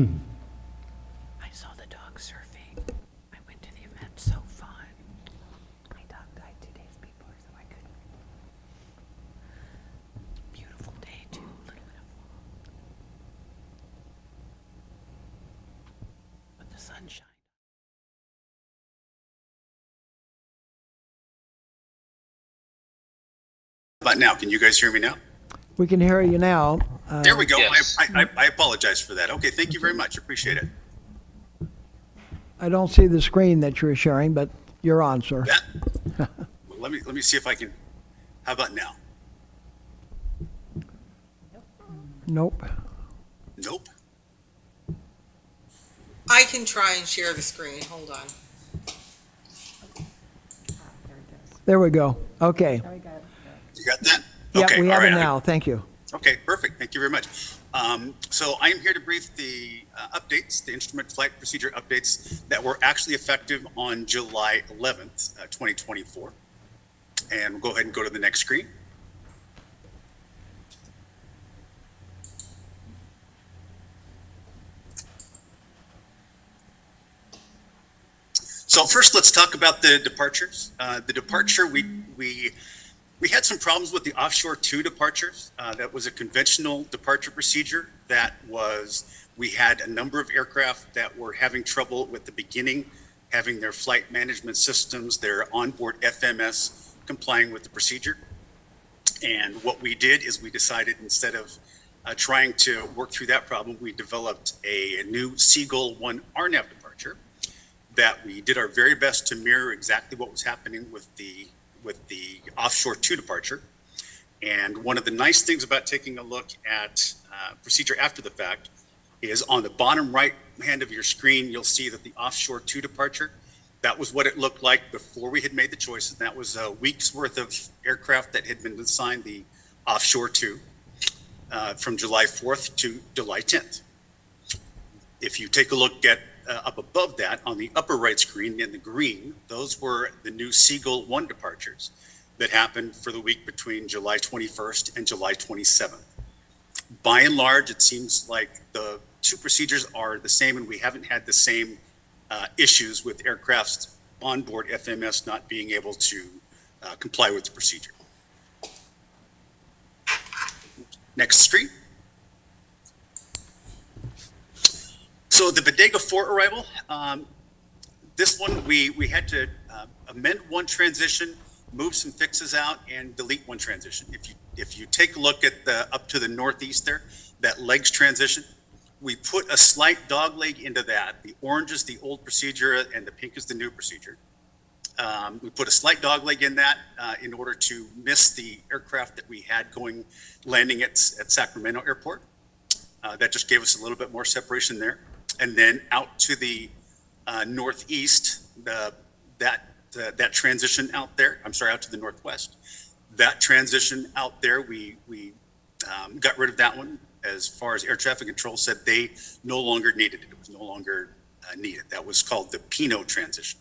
I saw the dog surfing. I went to the event. So fun. My dog died 2 days before, so I couldn't. Beautiful day, too. A little bit of fog. But the sunshine. But now, can you guys hear me now? We can hear you now. There we go. Yes. I apologize for that. Okay, thank you very much. Appreciate it. I don't see the screen that you're sharing, but you're on, sir. Well, let me see if I can. How about now? Nope. Nope. I can try and share the screen. Hold on. There we go. Okay. You got that? Yeah, Okay, we all have it right. now. Thank you. Okay, perfect. Thank you very much. So I am here to brief the updates, the instrument flight procedure updates that were actually effective on July 11th, 2024. And we'll go ahead and go to the next screen. So first, let's talk about the departures. The departure, we had some problems with the offshore 2 departures. That was a conventional departure procedure we had a number of aircraft that were having trouble with the beginning, having their flight management systems, their onboard FMS complying with the procedure. And what we did is we decided, instead of trying to work through that problem, we developed a new Seagull 1 RNAV departure that we did our very best to mirror exactly what was happening with the offshore 2 departure. And one of the nice things about taking a look at procedure after the fact is on the bottom right hand of your screen, you'll see that the offshore 2 departure, that was what it looked like before we had made the choices. That was a week's worth of aircraft that had been assigned the offshore 2 from July 4th to July 10th. If you take a look at up above that on the upper right screen in the green, those were the new Seagull 1 departures that happened for the week between July 21st and July 27th. By and large, it seems like the 2 procedures are the same, and we haven't had the same issues with aircraft's onboard FMS not being able to comply with the procedure. Next screen. So the Bodega 4 arrival, this one we had to amend one transition, move some fixes out, and delete one transition. If you take a look at the up to the northeast there, that legs transition, we put a slight dog leg into that. The orange is the old procedure and the pink is the new procedure. We put a slight dog leg in that in order to miss the aircraft that we had landing at Sacramento Airport. That just gave us a little bit more separation there. And then out to the northeast, that transition out there, out to the northwest, that transition out there, we got rid of that one. As far as air traffic control said, they no longer needed it. It was no longer needed. That was called the Pinot transition.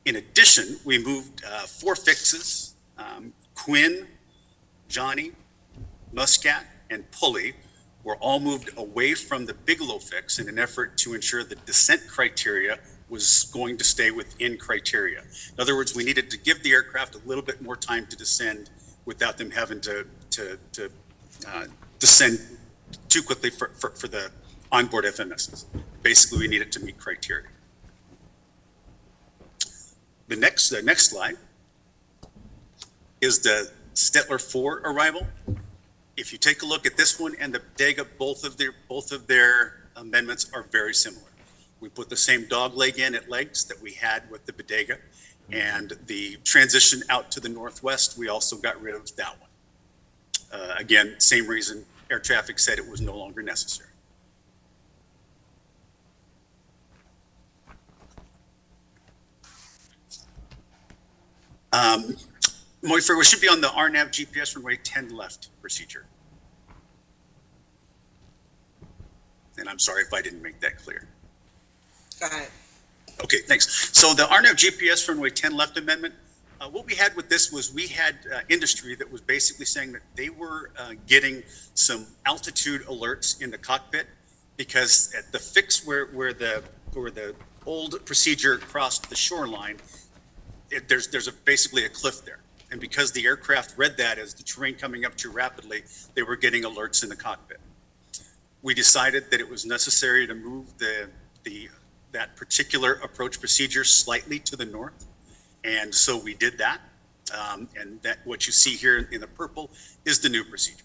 In addition, we moved 4 fixes, Quinn, Johnny, Muscat, and Pulley were all moved away from the Bigelow fix in an effort to ensure the descent criteria was going to stay within criteria. In other words, we needed to give the aircraft a little bit more time to descend without them having to descend too quickly for the onboard FMSs. Basically, we needed to meet criteria. The next slide is the Stettler 4 arrival. If you take a look at this one and the Bodega, both of their amendments are very similar. We put the same dog leg in at legs that we had with the Bodega, and the transition out to the northwest, we also got rid of that one. Again, same reason, air traffic said it was no longer necessary. Moifer, we should be on the RNAV GPS runway 10 left procedure. And I'm sorry if I didn't make that clear. Got it. Okay, thanks. So the RNAV GPS runway 10 left amendment, what we had with this was we had industry that was basically saying that they were getting some altitude alerts in the cockpit because at the fix where the old procedure crossed the shoreline, there's basically a cliff there. And because the aircraft read that as the terrain coming up too rapidly, they were getting alerts in the cockpit. We decided that it was necessary to move that particular approach procedure slightly to the north. And so we did that. And that what you see here in the purple is the new procedure.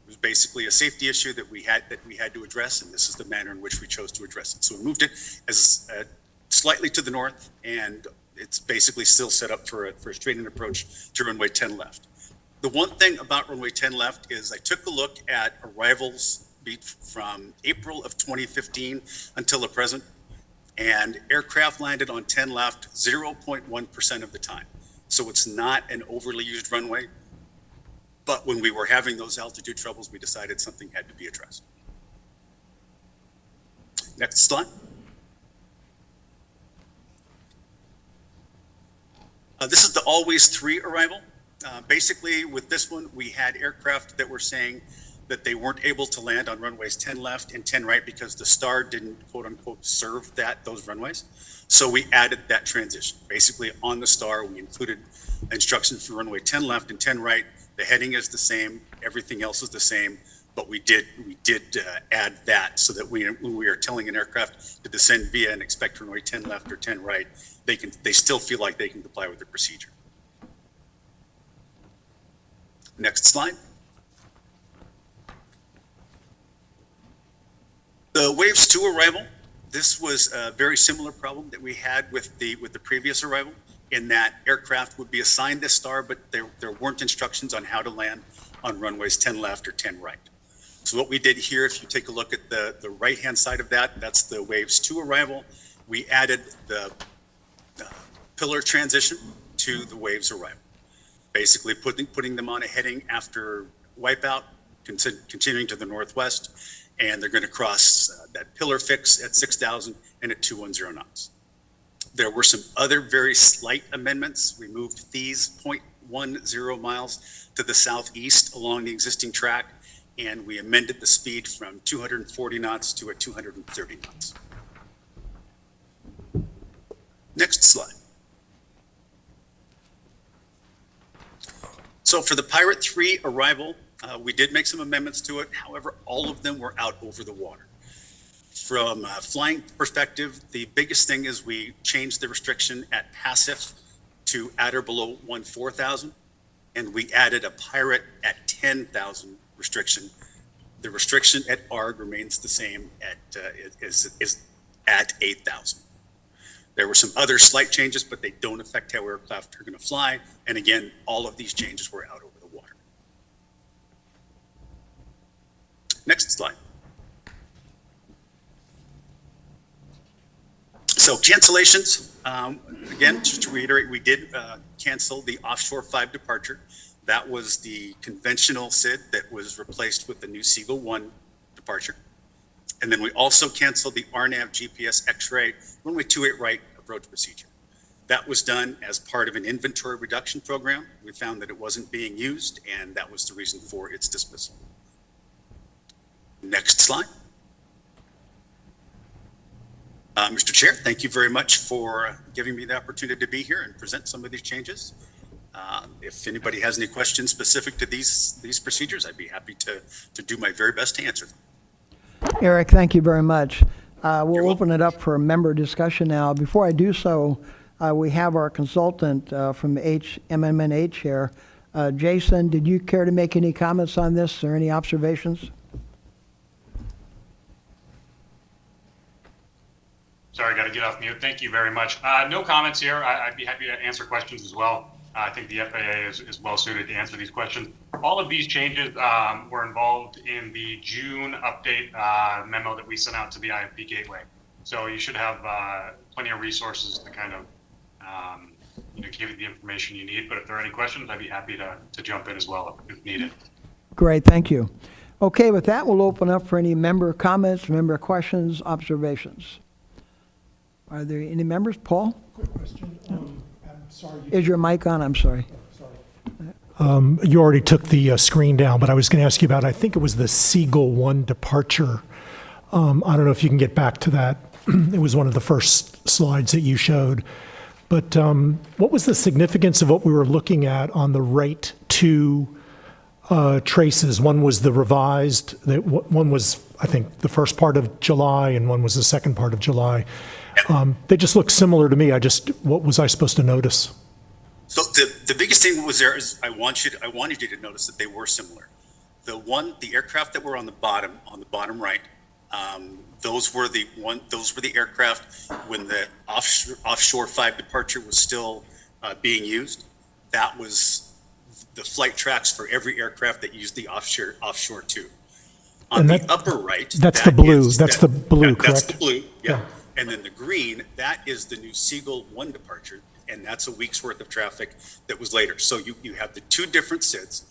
It was basically a safety issue that we had to address, and this is the manner in which we chose to address it. So we moved it as slightly to the north, and it's basically still set up for a straight-in approach to runway 10 left. The one thing about runway 10 left is I took a look at arrivals from April of 2015 until the present, and aircraft landed on 10 left 0.1% of the time. So it's not an overly used runway. But when we were having those altitude troubles, we decided something had to be addressed. Next slide. This is the always 3 arrival. Basically, with this one, we had aircraft that were saying that they weren't able to land on runways 10 left and 10 right because the star didn't, quote unquote, serve those runways. So we added that transition. Basically, on the star, we included instructions for runway 10 left and 10 right. The heading is the same, everything else is the same, but we did add that so that when we are telling an aircraft to descend via and expect runway 10 left or 10 right, they still feel like they can comply with the procedure. Next slide. The Waves 2 arrival, this was a very similar problem that we had with the previous arrival, in that aircraft would be assigned this star, but there weren't instructions on how to land on runways 10 left or 10 right. So what we did here, if you take a look at the right-hand side of that, that's the Waves 2 arrival. We added the pillar transition to the Waves arrival. Basically putting them on a heading after wipeout, continuing to the northwest, and they're going to cross that pillar fix at 6,000 and at 210 knots. There were some other very slight amendments. We moved these 0.10 miles to the southeast along the existing track, and we amended the speed from 240 knots to a 230 knots. Next slide. So for the Pirate 3 arrival, we did make some amendments to it. However, all of them were out over the water. From a flying perspective, the biggest thing is we changed the restriction at passive to at or below 4,000, and we added a Pirate at 10,000 restriction. The restriction at ARG remains the same is at 8,000. There were some other slight changes, but they don't affect how aircraft are going to fly. And again, all of these changes were out over the water. Next slide. So cancellations, again, just to reiterate, we did cancel the offshore 5 departure. That was the conventional SID that was replaced with the new Seagull 1 departure. And then we also canceled the RNAV GPS X-ray runway 28 right approach procedure. That was done as part of an inventory reduction program. We found that it wasn't being used, and that was the reason for its dismissal. Next slide. Mr. Chair, thank you very much for giving me the opportunity to be here and present some of these changes. If anybody has any questions specific to these procedures, I'd be happy to do my very best to answer them. Eric, thank you very much. We'll open it up for a member discussion now. Before I do so, we have our consultant from MMNH here. Jason, did you care to make any comments on this or any observations? Sorry, got to get off mute. Thank you very much. No comments here. I'd be happy to answer questions as well. I think the FAA is well suited to answer these questions. All of these changes were involved in the June update memo that we sent out to the IFP Gateway. So you should have plenty of resources to kind of give you the information you need. But if there are any questions, I'd be happy to jump in as well if needed. Great, thank you. Okay, with that, we'll open up for any member comments, member questions, observations. Are there any members? Paul? Quick question. I'm sorry. Is your mic on? I'm sorry. You already took the screen down, but I was going to ask you about, I think it was the Seagull 1 departure. I don't know if you can get back to that. It was one of the first slides that you showed. But what was the significance of what we were looking at on the right 2 traces? One was the revised, one was, I think, the first part of July, and one was the second part of July. They just look similar to me. What was I supposed to notice? So the biggest thing was there is I wanted you to notice that they were similar. The aircraft that were on the bottom right, those were the aircraft when the offshore 5 departure was still being used. That was the flight tracks for every aircraft that used the offshore 2. On the upper right, that's the blue. That's the blue, correct? That's the blue. Yeah. And then the green, that is the new Seagull 1 departure, and that's a week's worth of traffic that was later. So you have the 2 different SIDs.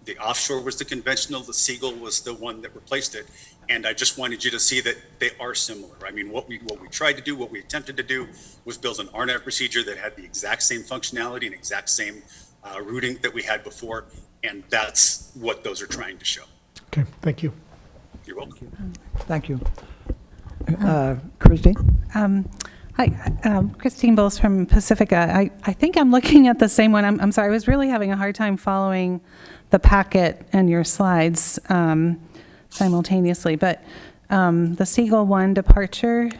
The offshore was the conventional, the Seagull was the one that replaced it. And I just wanted you to see that they are similar. I mean, what we tried to do, what we attempted to do was build an RNAV procedure that had the exact same functionality and exact same routing that we had before. And that's what those are trying to show. Okay, thank you. You're welcome. Thank you. Christine? Hi, Christine Bowles from Pacifica. I think I'm looking at the same one. I'm sorry, I was really having a hard time following the packet and your slides simultaneously. But the Seagull 1 departure,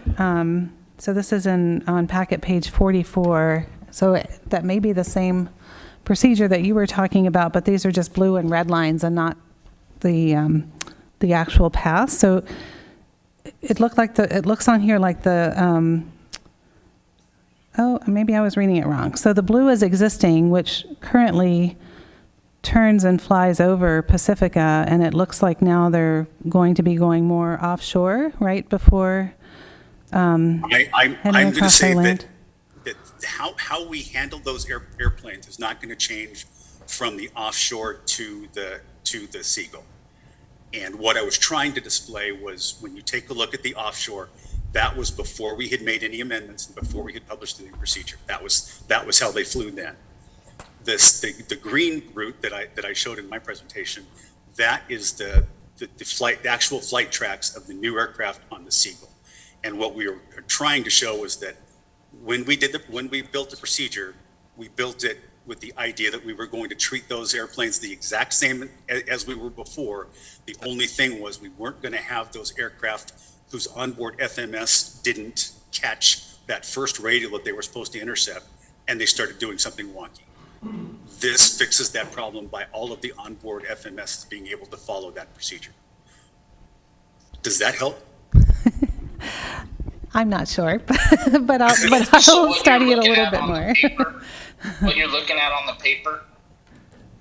so this is on packet page 44. So that may be the same procedure that you were talking about, but these are just blue and red lines and not the actual path. So it looks on here like the, oh, maybe I was reading it wrong. So the blue is existing, which currently turns and flies over Pacifica, and it looks like now they're going to be going more offshore, right, before I'm heading going to across say our land. that how we handle those airplanes is not going to change from the offshore to the Seagull. And what I was trying to display was when you take a look at the offshore, that was before we had made any amendments and before we had published the new procedure. That was how they flew then. The green route that I showed in my presentation, that is the actual flight tracks of the new aircraft on the Seagull. And what we were trying to show was that when we built the procedure, we built it with the idea that we were going to treat those airplanes the exact same as we were before. The only thing was we weren't going to have those aircraft whose onboard FMS didn't catch that first radial that they were supposed to intercept, and they started doing something wonky. This fixes that problem by all of the onboard FMS being able to follow that procedure. Does that help? I'm not sure, but I'll study it a little bit more. What you're looking at on the paper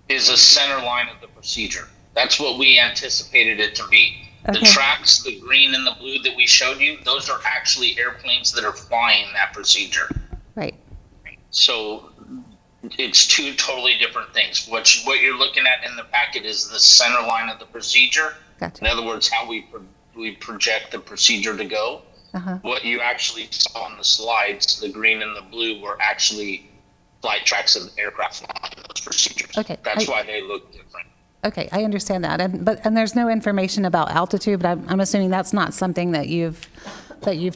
is a center line of the procedure. That's what we anticipated it to be. Okay. The tracks, the green and the blue that we showed you, those are actually airplanes that are flying that procedure. Right. So it's two totally different things. What you're looking at in the packet is the center line of the procedure. Gotcha. In other words, how we project the procedure to go. Uh-huh. What you actually saw on the slides, the green and the blue, were actually flight tracks of aircraft flying those procedures. Okay. That's why they look different. Okay, I understand that, and there's no information about altitude, but I'm assuming that's not something that you've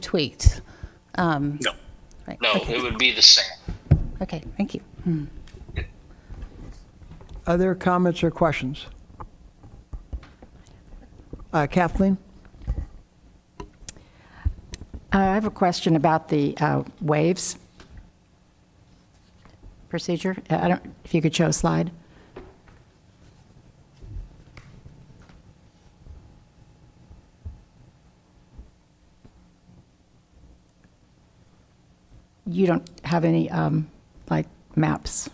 tweaked. No. Right. No, Okay. it would be the same. Okay, thank you. Other comments or questions? Kathleen? I have a question about the waves procedure. I don't, if you could show a slide. You don't have any, like, maps,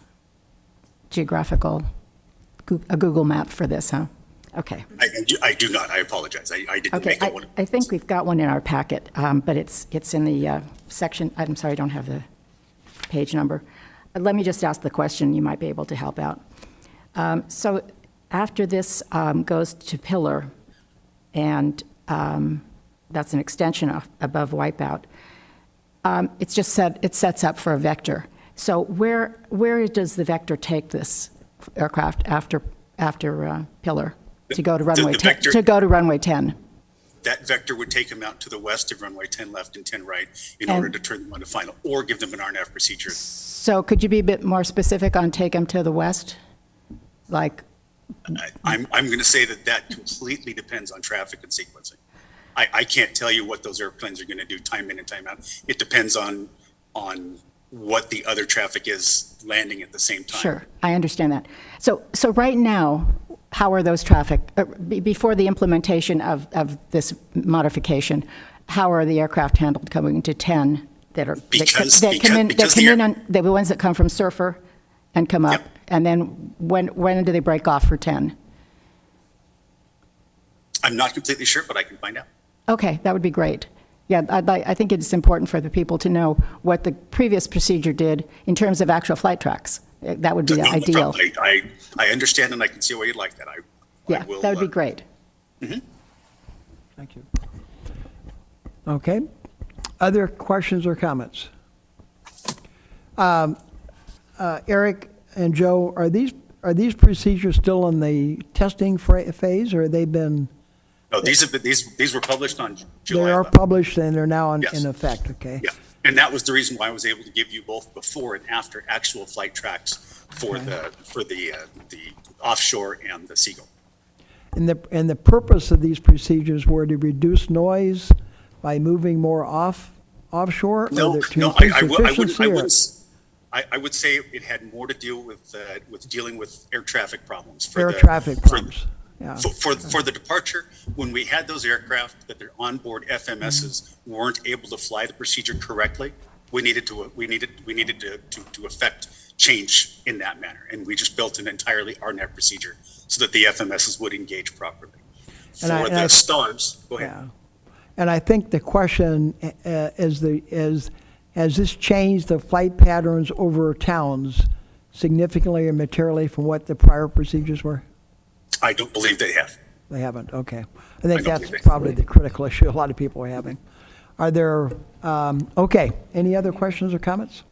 geographical, a Google map for this, huh? Okay. I do not. I apologize. I didn't Okay, make that one. I think we've got one in our packet, but it's in the section, I'm sorry, I don't have the page number. Let me just ask the question, you might be able to help out. So after this goes to Pillar, and that's an extension above Wipeout, it's just it sets up for a vector. So where does the vector take this aircraft after Pillar to go to runway 10? To go to runway 10. That vector would take them out to the west of runway 10 left and 10 right in order to turn them on to final, or give them an RNAV procedure. So could you be a bit more specific on take them to the west? Like, I'm going to say that completely depends on traffic and sequencing. I can't tell you what those airplanes are going to do time in and time out. It depends on what the other traffic is landing at the same time. sure, I understand that. So right now, how are those traffic, before the implementation of this modification, how are the aircraft handled coming to 10 that are, the ones that come from Surfer and come up? Yep. And then when do they break off for 10? I'm not completely sure, but I can find out. Okay, that would be great. Yeah, I think it's important for the people to know what the previous procedure did in terms of actual flight tracks, That would be No ideal. problem. I understand, and I can see why you'd like that. I Yeah, will, that would be great. Thank you. Okay. Other questions or comments? Eric and Joe, are these procedures still in the testing phase, or have they been? No, these were published on July They are 11th. published and they're now Yes. in effect, okay? Yeah, and that was the reason why I was able to give you both before and after actual flight tracks for the offshore and the Seagull. And the purpose of these procedures were to reduce noise by moving more offshore? No, or to no, increase I efficiency, or- wouldn't. I would say it had more to do with dealing with air traffic problems. Air traffic problems, yeah. For the departure, when we had those aircraft that their onboard FMSs weren't able to fly the procedure correctly, we needed to affect change in that manner, and we just built an entirely RNAV procedure so that the FMSs would engage properly. For the stars, go ahead. Yeah. And I think the question is, has this changed the flight patterns over towns significantly or materially from what the prior procedures were? I don't believe they have. They haven't, okay. I think I don't that's believe they- probably the critical issue a lot of people are having. Are there, okay, any other questions or comments?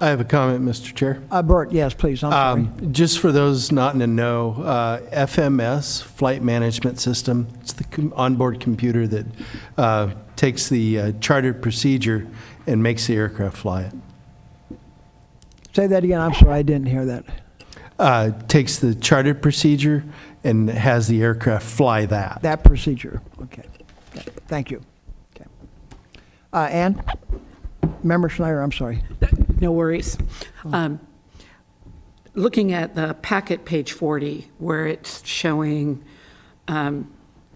I have a comment, Mr. Chair. Bert, yes, please, I'm sorry. Just for those not in the know, FMS, Flight Management System, it's the onboard computer that takes the chartered procedure and makes the aircraft fly it. Say that again, I'm sorry, I didn't hear that. Takes the chartered procedure and has the aircraft fly that. That procedure, okay. Okay, thank you. Okay. Ann? Member Schneider, I'm sorry. No worries. Looking at the packet, page 40, where it's showing an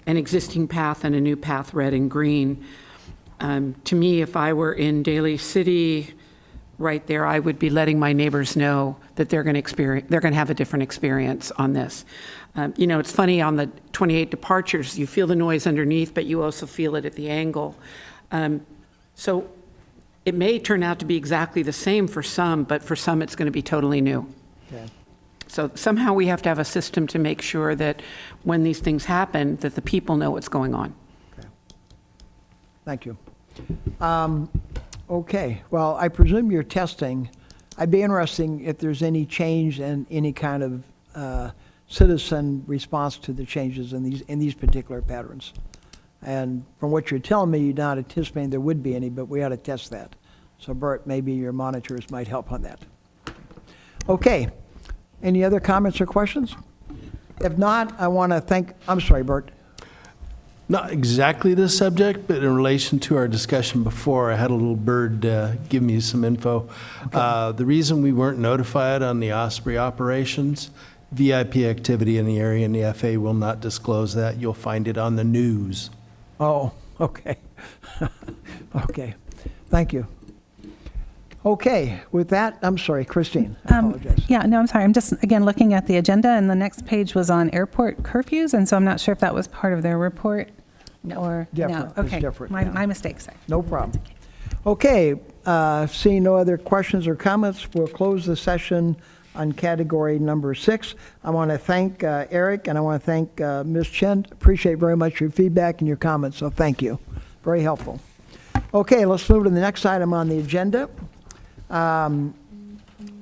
existing path and a new path, red and green, to me, if I were in Daly City, right there, I would be letting my neighbors know that they're going to have a different experience on this. It's funny, on the 28 departures, you feel the noise underneath, but you also feel it at the angle. So it may turn out to be exactly the same for some, but for some it's going to be totally new. Okay. So somehow we have to have a system to make sure that when these things happen, that the people know what's going on. Okay. Thank you. Okay, well, I presume you're testing. I'd be interesting if there's any change in any kind of citizen response to the changes in these particular patterns. And from what you're telling me, you're not anticipating there would be any, but we ought to test that. So Bert, maybe your monitors might help on that. Okay, any other comments or questions? If not, I want to thank, I'm sorry, Bert. Not exactly this subject, but in relation to our discussion before, I had a little bird give me some info. The reason we weren't notified on the Osprey operations, VIP activity in the area, and the FAA will not disclose that. You'll find it on the news. Oh, okay. Okay, thank you. Okay, with that, I'm sorry, Christine, I apologize. Yeah, no, I'm sorry. I'm just, again, looking at the agenda, and the next page was on airport curfews, and so I'm not sure if that was part of their report. No. Or, Different. no, It's okay. different, yeah. My mistake, sorry. No problem. Okay, seeing no other questions or comments, we'll close the session on category number 6. I want to thank Eric, and I want to thank Ms. Chen. Appreciate very much your feedback and your comments, so thank you. Very helpful. Okay, let's move to the next item on the agenda,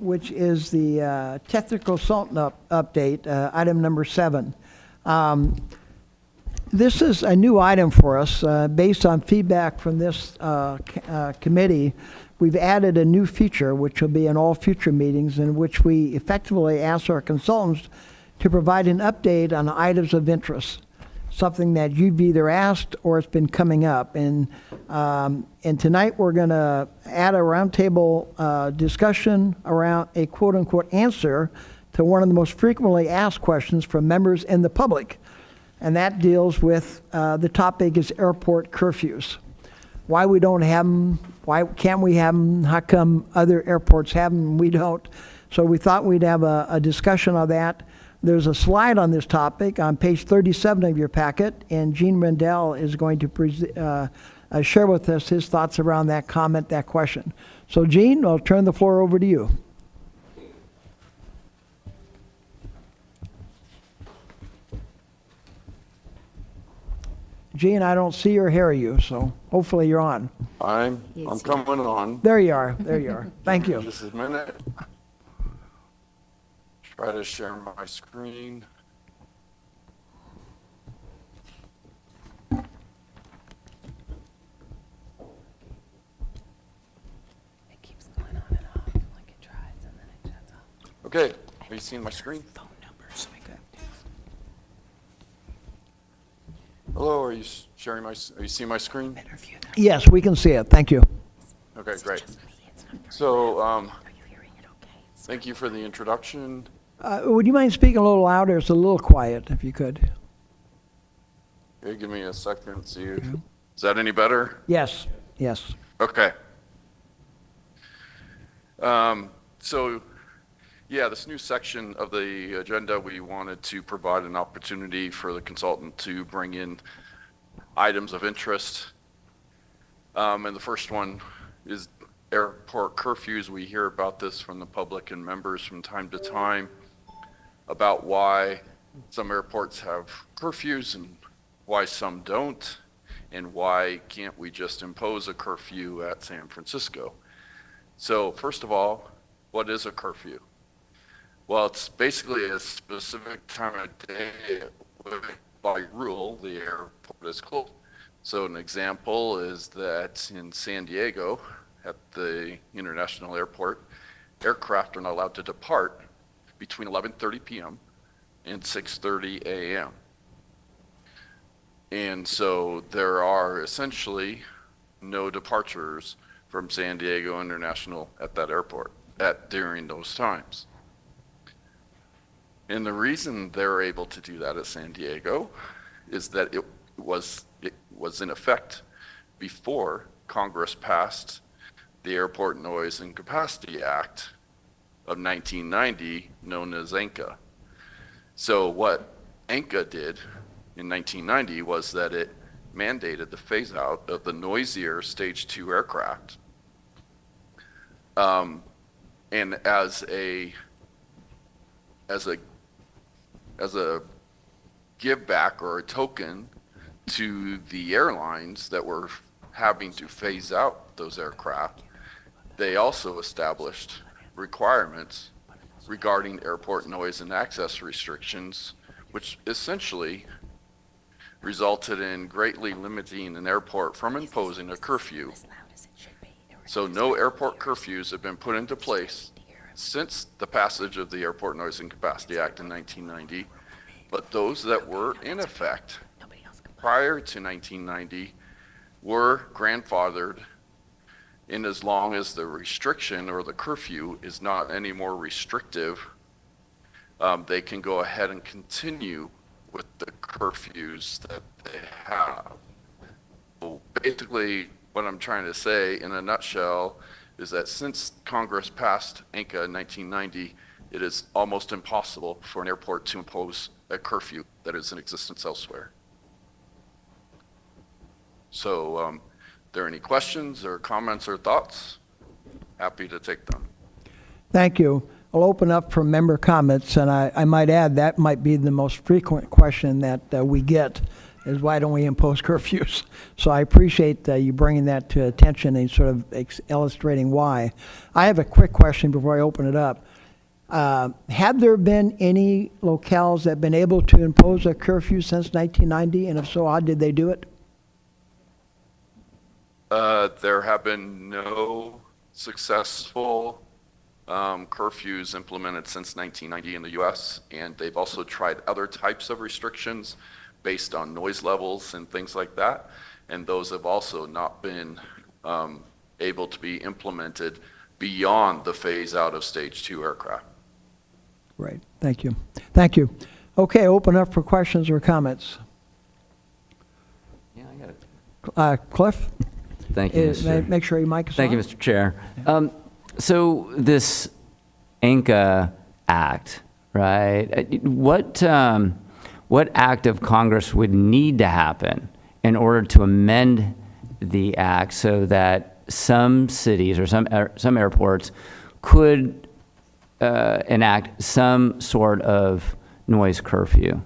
which is the technical consultant update, item number 7. This is a new item for us. Based on feedback from this committee, we've added a new feature, which will be in all future meetings, in which we effectively ask our consultants to provide an update on items of interest, something that you've either asked or it's been coming up. And tonight we're going to add a roundtable discussion around a quote-unquote answer to one of the most frequently asked questions from members and the public. And that deals with, the topic is airport curfews. Why we don't have them, why can't we have them, how come other airports have them and we don't? So we thought we'd have a discussion on that. There's a slide on this topic on page 37 of your packet, and Gene Rendell is going to share with us his thoughts around that comment, that question. So Gene, I'll turn the floor over to you. Gene, I don't see or hear you, so hopefully you're on. I'm coming on. There you are. There you are. Thank you. Just a minute. Try to share my screen. It keeps going on and off, like it tries and then it shuts off. Okay, are you seeing my screen? Phone numbers. Hello, are you sharing are you seeing my screen? Yes, we can see it. Thank you. Okay, great. So, thank you for the introduction. Would you mind speaking a little louder? It's a little quiet, if you could. Okay, give me a second, see if, is that any better? Yes, yes. Okay. So, yeah, this new section of the agenda, we wanted to provide an opportunity for the consultant to bring in items of interest. And the first one is airport curfews. We hear about this from the public and members from time to time about why some airports have curfews and why some don't, and why can't we just impose a curfew at San Francisco. So first of all, what is a curfew? Well, it's basically a specific time of day when, by rule, the airport is closed. So an example is that in San Diego, at the International Airport, aircraft are not allowed to depart between 11:30 p.m. and 6:30 a.m. And so there are essentially no departures from San Diego International at that airport during those times. And the reason they're able to do that at San Diego is that it was in effect before Congress passed the Airport Noise and Capacity Act of 1990, known as ANCA. So what ANCA did in 1990 was that it mandated the phase out of the noisier Stage 2 aircraft. And as a give back or a token to the airlines that were having to phase out those aircraft, they also established requirements regarding airport noise and access restrictions, which essentially resulted in greatly limiting an airport from imposing a curfew. So no airport curfews have been put into place since the passage of the Airport Noise and Capacity Act in 1990, but those that were in effect prior to 1990 were grandfathered in as long as the restriction or the curfew is not any more restrictive, they can go ahead and continue with the curfews that they have. So basically, what I'm trying to say in a nutshell is that since Congress passed ANCA in 1990, it is almost impossible for an airport to impose a curfew that is in existence elsewhere. So, are there any questions or comments or thoughts? Happy to take them. Thank you. I'll open up for member comments, and I might add that might be the most frequent question that we get is why don't we impose curfews? So I appreciate you bringing that to attention and sort of illustrating why. I have a quick question before I open it up. Have there been any locales that have been able to impose a curfew since 1990, and if so, how did they do it? There have been no successful curfews implemented since 1990 in the U.S., and they've also tried other types of restrictions based on noise levels and things like that, and those have also not been able to be implemented beyond the phase out of Stage 2 aircraft. Right. Thank you. Thank you. Okay, open up for questions or comments. Yeah, I got it. Cliff? Thank you, Mr. Make sure your mic is on. Thank you, Mr. Chair. So this ANCA Act, right? What act of Congress would need to happen in order to amend the act so that some cities or some airports could enact some sort of noise curfew?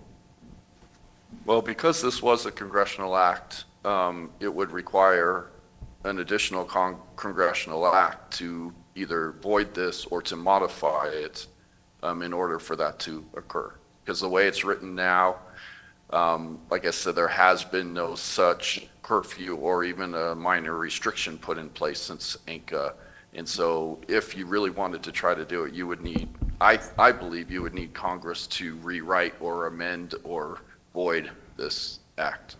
Well, because this was a congressional act, it would require an additional congressional act to either void this or to modify it in order for that to occur. Because the way it's written now, like I said, there has been no such curfew or even a minor restriction put in place since ANCA. And so if you really wanted to try to do it, you would need, I believe you would need Congress to rewrite or amend or void this act.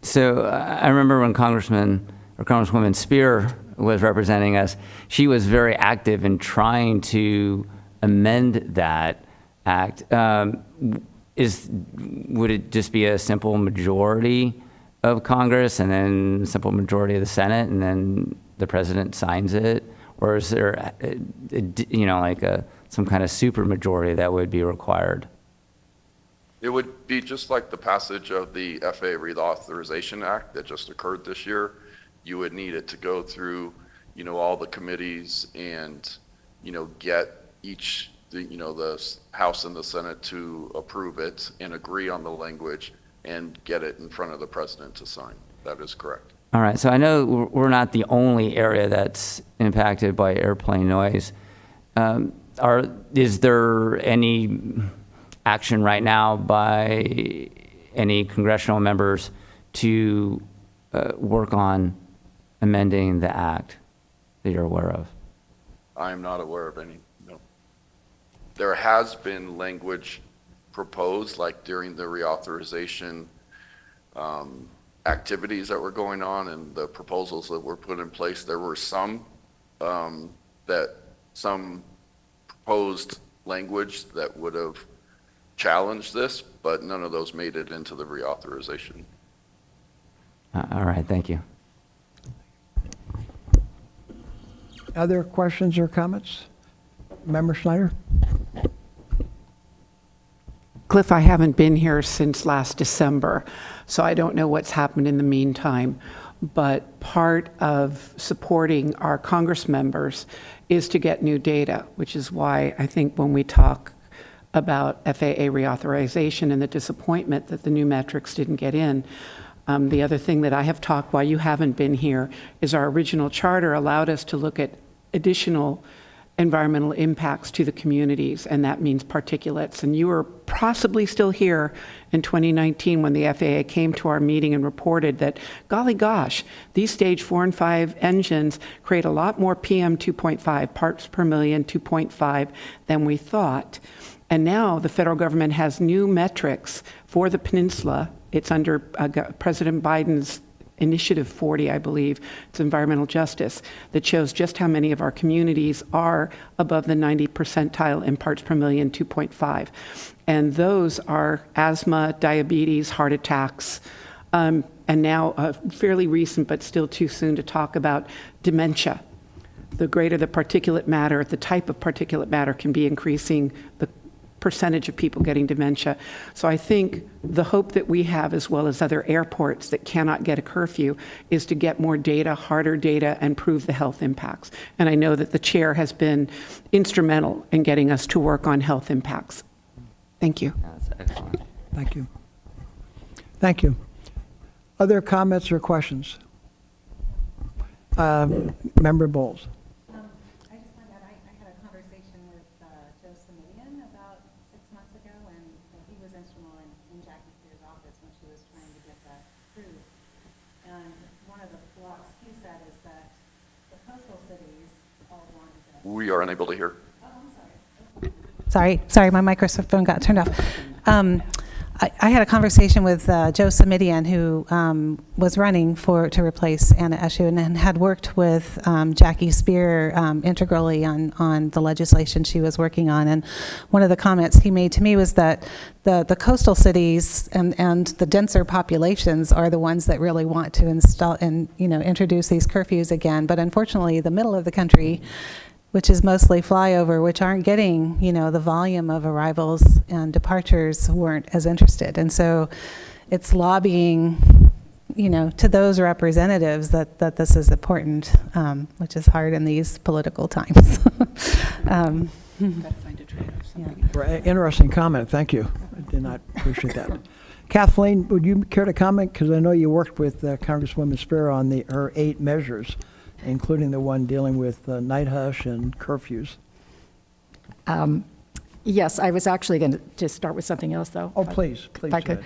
So I remember when Congressman or Congresswoman Spear was representing us, she was very active in trying to amend that act. Would it just be a simple majority of Congress and then simple majority of the Senate and then the president signs it? Or is there, some kind of super majority that would be required? It would be just like the passage of the FAA Reauthorization Act that just occurred this year. You would need it to go through, all the committees and, get each, the House and the Senate to approve it and agree on the language and get it in front of the president to sign. That is correct. All right, so I know we're not the only area that's impacted by airplane noise. Is there any action right now by any congressional members to work on amending the act that you're aware of? I am not aware of any, no. There has been language proposed, like during the reauthorization activities that were going on and the proposals that were put in place. There were some proposed language that would have challenged this, but none of those made it into the reauthorization. All right, thank you. Other questions or comments? Member Schneider? Cliff, I haven't been here since last December, so I don't know what's happened in the meantime. But part of supporting our Congress members is to get new data, which is why I think when we talk about FAA reauthorization and the disappointment that the new metrics didn't get in, the other thing that I have talked while you haven't been here is our original charter allowed us to look at additional environmental impacts to the communities, and that means particulates. And you were possibly still here in 2019 when the FAA came to our meeting and reported that, golly gosh, these stage 4 and 5 engines create a lot more PM 2.5, parts per million 2.5 than we thought. And now the federal government has new metrics for the peninsula. It's under President Biden's Initiative 40, I believe, it's environmental justice, that shows just how many of our communities are above the 90th percentile in parts per million 2.5. And those are asthma, diabetes, heart attacks, and now fairly recent, but still too soon to talk about, dementia. The greater the particulate matter, the type of particulate matter can be increasing the percentage of people getting dementia. So I think the hope that we have, as well as other airports that cannot get a curfew, is to get more data, harder data, and prove the health impacts. And I know that the chair has been instrumental in getting us to work on health impacts. Thank you. That's excellent. Thank you. Thank you. Other comments or questions? Member Bowles. I just found out I had a conversation with Joe Simonian about 6 months ago, and he was instrumental in Jackie Spear's office when she was trying to get that approved. And one of the blocks he said is that the coastal cities all wanted to... We are unable to hear. Oh, I'm sorry. Sorry, my microphone got turned off. I had a conversation with Joe Simonian, who was running to replace Anna Eshoo and had worked with Jackie Spear integrally on the legislation she was working on. And one of the comments he made to me was that the coastal cities and the denser populations are the ones that really want to install and introduce these curfews again. But unfortunately, the middle of the country, which is mostly flyover, which aren't getting, the volume of arrivals and departures, weren't as interested. And so it's lobbying, to those representatives that this is important, which is hard in these political times. Interesting comment, thank you. I did not appreciate that. Kathleen, would you care to comment? Because I know you worked with Congresswoman Sparrow on her 8 measures, including the one dealing with night hush and curfews. Yes, I was actually going to start with something else, though. Oh, please, please. If I could.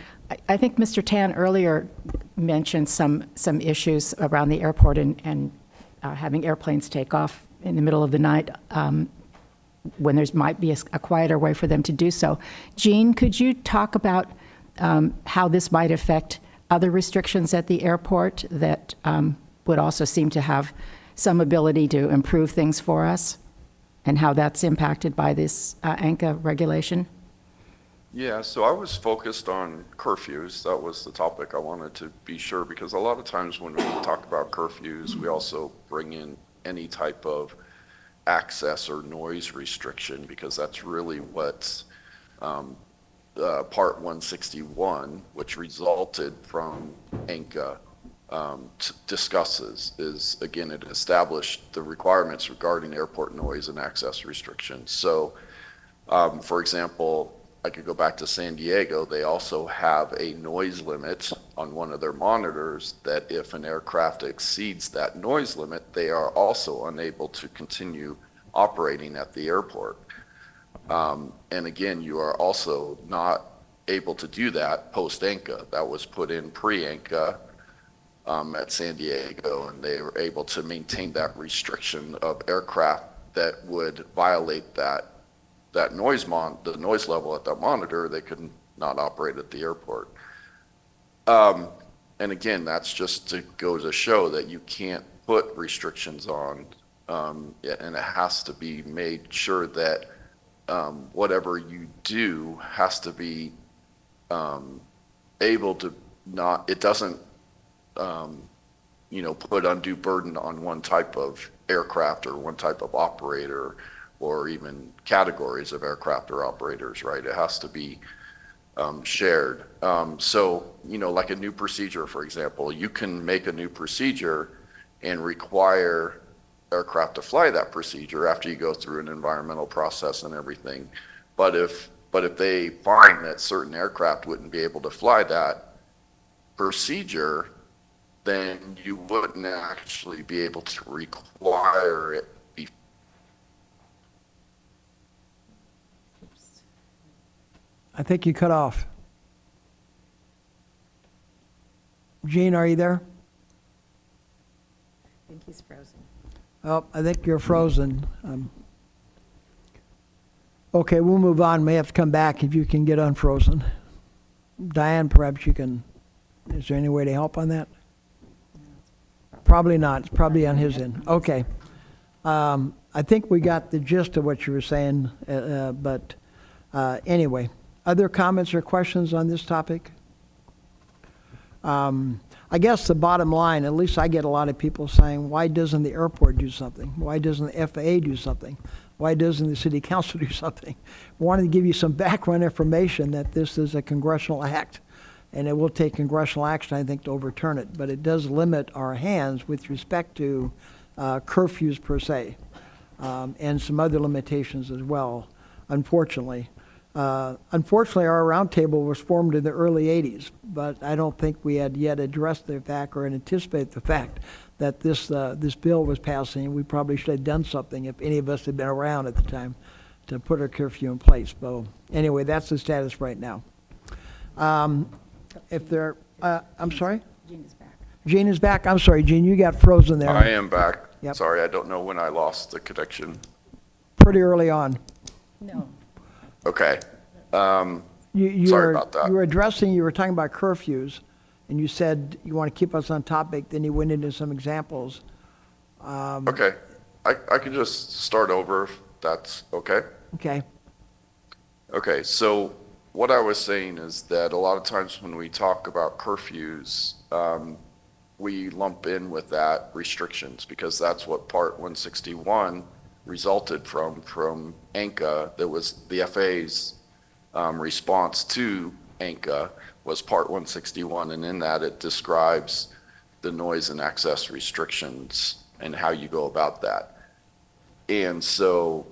I think Mr. Tan earlier mentioned some issues around the airport and having airplanes take off in the middle of the night when there might be a quieter way for them to do so. Jean, could you talk about how this might affect other restrictions at the airport that would also seem to have some ability to improve things for us, and how that's impacted by this ANCA regulation? Yeah, so I was focused on curfews. That was the topic I wanted to be sure, because a lot of times when we talk about curfews, we also bring in any type of access or noise restriction, because that's really what Part 161, which resulted from ANCA, discusses. Is, again, it established the requirements regarding airport noise and access restrictions. So, for example, I could go back to San Diego. They also have a noise limit on one of their monitors that if an aircraft exceeds that noise limit, they are also unable to continue operating at the airport. And again, you are also not able to do that post-ANCA. That was put in pre-ANCA at San Diego, and they were able to maintain that restriction of aircraft that would violate that noise the noise level at that monitor. They could not operate at the airport. And again, that's just to go to show that you can't put restrictions on, and it has to be made sure that whatever you do has to be able to not, it doesn't, put undue burden on one type of aircraft or one type of operator, or even categories of aircraft or operators, right? It has to be shared. So, like a new procedure, for example, you can make a new procedure and require aircraft to fly that procedure after you go through an environmental process and everything. But if they find that certain aircraft wouldn't be able to fly that procedure, then you wouldn't actually be able to require it be. I think you cut off. Gene, are you there? I think he's frozen. Oh, I think you're frozen. Okay, we'll move on. May have to come back if you can get unfrozen. Diane, perhaps you can, is there any way to help on that? Probably not. It's probably on his end. Okay. I think we got the gist of what you were saying, but anyway. Other comments or questions on this topic? I guess the bottom line, at least I get a lot of people saying, why doesn't the airport do something? Why doesn't the FAA do something? Why doesn't the city council do something? I wanted to give you some background information that this is a congressional act, and it will take congressional action, I think, to overturn it. But it does limit our hands with respect to curfews per se, and some other limitations as well, unfortunately. Unfortunately, our roundtable was formed in the early 80s, but I don't think we had yet addressed the fact or anticipated the fact that this bill was passing. We probably should have done something if any of us had been around at the time to put a curfew in place. But anyway, that's the status right now. If there, I'm sorry? Jean is back. Jean is back. I'm sorry, Jean, you got frozen there. I am back. Yep. Sorry, I don't know when I lost the connection. Pretty early on. No. Okay. You Sorry were, about that. You were talking about curfews, and you said you want to keep us on topic, then you went into some examples. Okay. I can just start over if that's okay. Okay. Okay, so what I was saying is that a lot of times when we talk about curfews, we lump in with that restrictions, because that's what Part 161 resulted from ANCA. That was the FAA's response to ANCA was Part 161, and in that it describes the noise and access restrictions and how you go about that. And so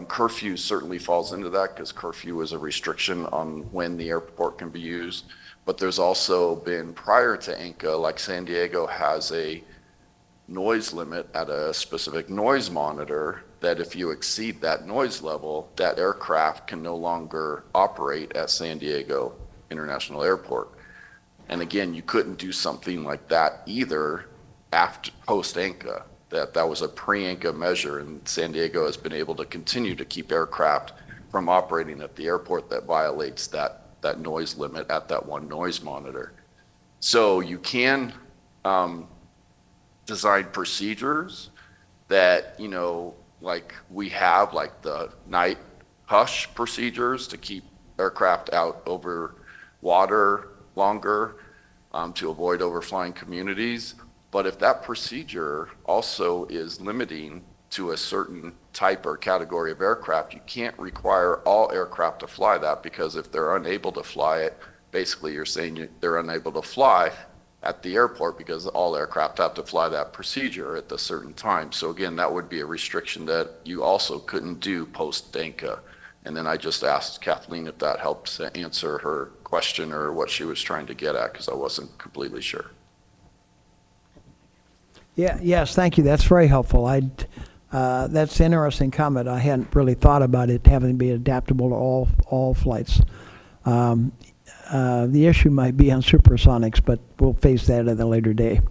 curfew certainly falls into that, because curfew is a restriction on when the airport can be used. But there's also been prior to ANCA, like San Diego has a noise limit at a specific noise monitor that if you exceed that noise level, that aircraft can no longer operate at San Diego International Airport. And again, you couldn't do something like that either after post-ANCA. That was a pre-ANCA measure, and San Diego has been able to continue to keep aircraft from operating at the airport that violates that noise limit at that one noise monitor. So you can design procedures that, you know, like we have, like the night hush procedures to keep aircraft out over water longer to avoid overflying communities. But if that procedure also is limiting to a certain type or category of aircraft, you can't require all aircraft to fly that, because if they're unable to fly it, basically you're saying they're unable to fly at the airport because all aircraft have to fly that procedure at a certain time. So again, that would be a restriction that you also couldn't do post-ANCA. And then I just asked Kathleen if that helped to answer her question or what she was trying to get at, because I wasn't completely sure. Yeah, yes, thank you. That's very helpful. That's an interesting comment. I hadn't really thought about it having to be adaptable to all flights. The issue might be on supersonics, but we'll face that at a later day.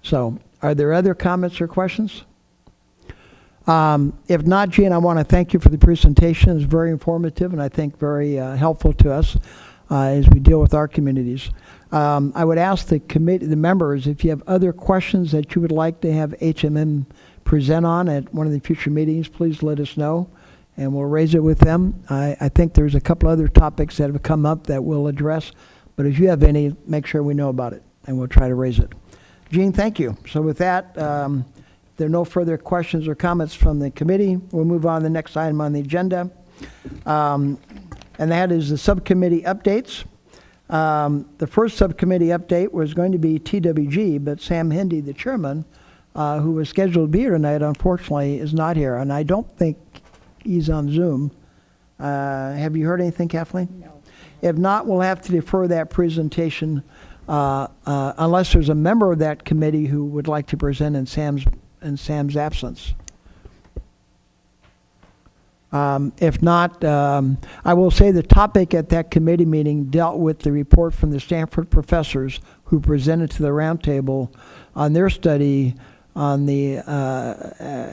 So, are there other comments or questions? If not, Gene, I want to thank you for the presentation. It's very informative and I think very helpful to us as we deal with our communities. I would ask the members, if you have other questions that you would like to have HMM present on at one of the future meetings, please let us know and we'll raise it with them. I think there's a couple other topics that have come up that we'll address, but if you have any, make sure we know about it and we'll try to raise it. Gene, thank you. So with that, if there are no further questions or comments from the committee, we'll move on to the next item on the agenda. And that is the subcommittee updates. The first subcommittee update was going to be TWG, but Sam Hindy, the chairman, who was scheduled to be here tonight, unfortunately is not here, and I don't think he's on Zoom. Have you heard anything, Kathleen? No. If not, we'll have to defer that presentation unless there's a member of that committee who would like to present in Sam's absence. If not, I will say the topic at that committee meeting dealt with the report from the Stanford professors who presented to the roundtable on their study on the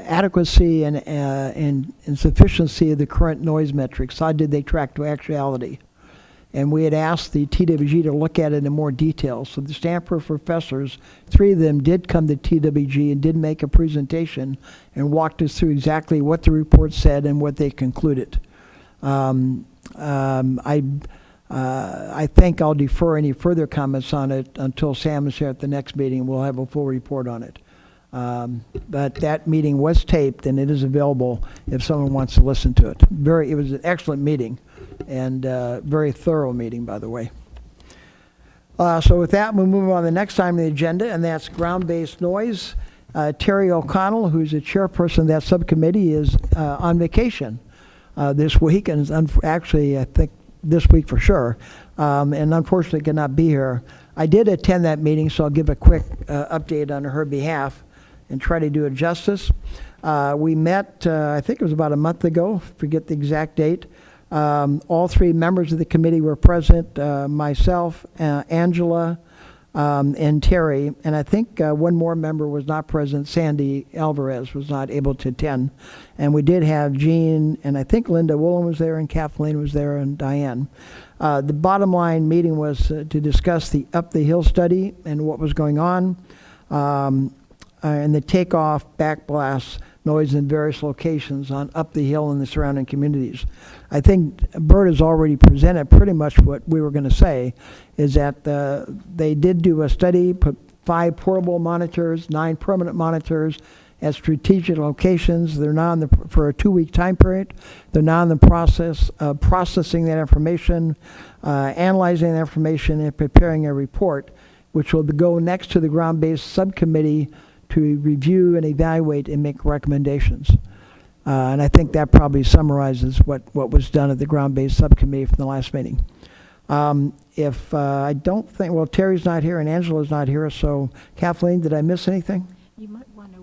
adequacy and sufficiency of the current noise metrics. How did they track to actuality? And we had asked the TWG to look at it in more detail. So the Stanford professors, 3 of them did come to TWG and did make a presentation and walked us through exactly what the report said and what they concluded. I think I'll defer any further comments on it until Sam is here at the next meeting. We'll have a full report on it. But that meeting was taped and it is available if someone wants to listen to it. It was an excellent meeting and very thorough meeting, by the way. So with that, we'll move on to the next item on the agenda, and that's ground-based noise. Terry O'Connell, who's the chairperson of that subcommittee, is on vacation this week, and actually, I think this week for sure, and unfortunately cannot be here. I did attend that meeting, so I'll give a quick update on her behalf and try to do it justice. We met, I think it was about a month ago, forget the exact date. All 3 members of the committee were present, myself, Angela, and Terry, and I think one more member was not present. Sandy Alvarez was not able to attend. And we did have Jean, and I think Linda Woolen was there, and Kathleen was there, and Diane. The bottom line meeting was to discuss the Up the Hill study and what was going on, and the takeoff backblast noise in various locations on Up the Hill and the surrounding communities. I think Bert has already presented pretty much what we were going to say, is that they did do a study, put 5 portable monitors, 9 permanent monitors at strategic locations. They're now for a 2-week time period. They're now in the process of processing that information, analyzing that information, and preparing a report, which will go next to the ground-based subcommittee to review and evaluate and make recommendations. And I think that probably summarizes what was done at the ground-based subcommittee from the last meeting. If I don't think, well, Terry's not here and Angela's not here, so Kathleen, did I miss anything? You might want to,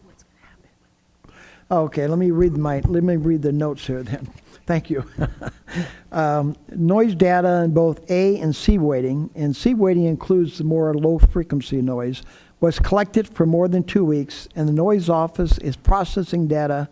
what's going to happen? Okay, let me read the notes here then. Thank you. Noise data in both A and C weighting, and C weighting includes the more low-frequency noise, was collected for more than 2 weeks, and the noise office is processing data,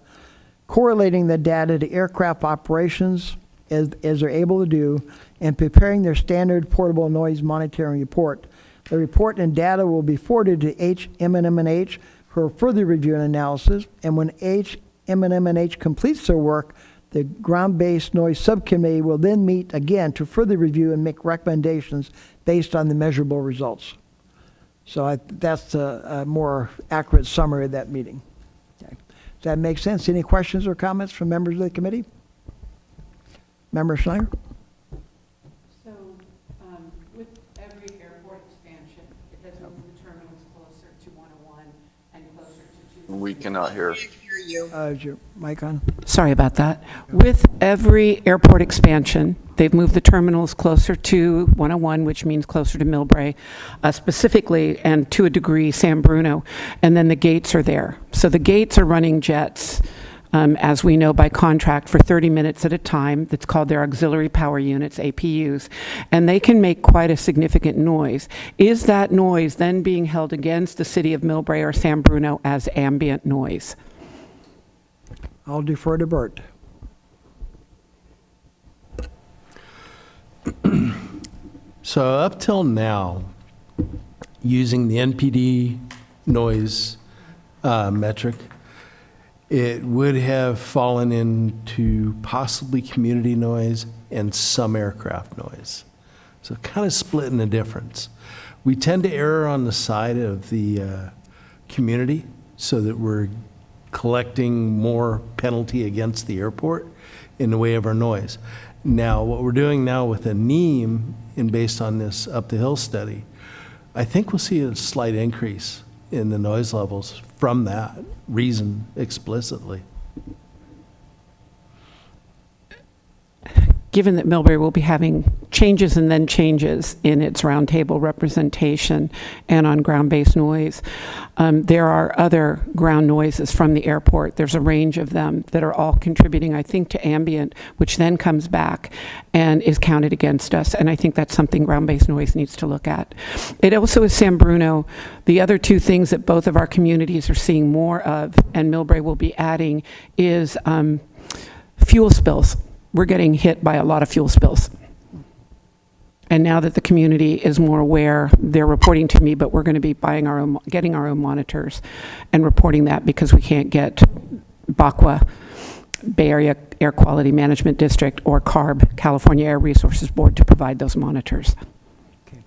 correlating the data to aircraft operations as they're able to do, and preparing their standard portable noise monitoring report. The report and data will be forwarded to HMNMNH for further review and analysis, and when HMNMNH completes their work, the ground-based noise subcommittee will then meet again to further review and make recommendations based on the measurable results. So that's a more accurate summary of that meeting. Okay. Does that make sense? Any questions or comments from members of the committee? Member Schneider? So with every airport expansion, it has moved the terminals closer to 101 and closer to 2. We cannot hear. Is your mic on? Sorry about that. With every airport expansion, they've moved the terminals closer to 101, which means closer to Millbrae, specifically, and to a degree, San Bruno. And then the gates are there. So the gates are running jets, as we know by contract, for 30 minutes at a time. That's called their auxiliary power units, APUs. And they can make quite a significant noise. Is that noise then being held against the city of Millbrae or San Bruno as ambient noise? I'll defer to Bert. So up till now, using the NPD noise metric, it would have fallen into possibly community noise and some aircraft noise. So kind of splitting the difference. We tend to err on the side of the community so that we're collecting more penalty against the airport in the way of our noise. Now, what we're doing now with a NEAM, and based on this up the hill study, I think we'll see a slight increase in the noise levels from that reason explicitly. Given that Millbrae will be having changes and then changes in its roundtable representation and on ground-based noise, there are other ground noises from the airport. There's a range of them that are all contributing, I think, to ambient, which then comes back and is counted against us. And I think that's something ground-based noise needs to look at. It also is San Bruno. The other two things that both of our communities are seeing more of, and Millbrae will be adding, is fuel spills. We're getting hit by a lot of fuel spills. And now that the community is more aware, they're reporting to me, but we're going to be getting our own monitors and reporting that because we can't get BACWA, Bay Area Air Quality Management District, or CARB, California Air Resources Board, to provide those monitors. Okay.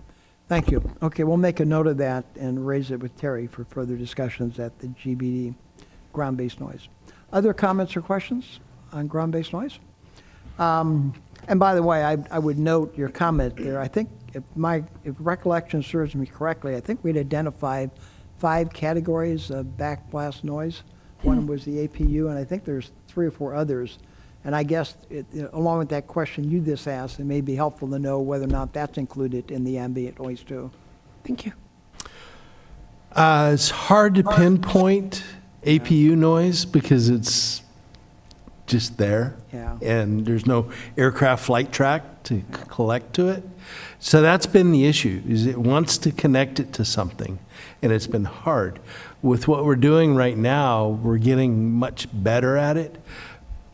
Thank you. Okay, we'll make a note of that and raise it with Terry for further discussions at the GBD ground-based noise. Other comments or questions on ground-based noise? And by the way, I would note your comment there. I think if recollection serves me correctly, I think we'd identified 5 categories of backblast noise. One was the APU, and I think there's 3 or 4 others. And I guess along with that question you just asked, it may be helpful to know whether or not that's included in the ambient noise too. Thank you. It's hard to pinpoint APU noise because it's just there. Yeah. And there's no aircraft flight track to collect to it. So that's been the issue, is it wants to connect it to something, and it's been hard. With what we're doing right now, we're getting much better at it,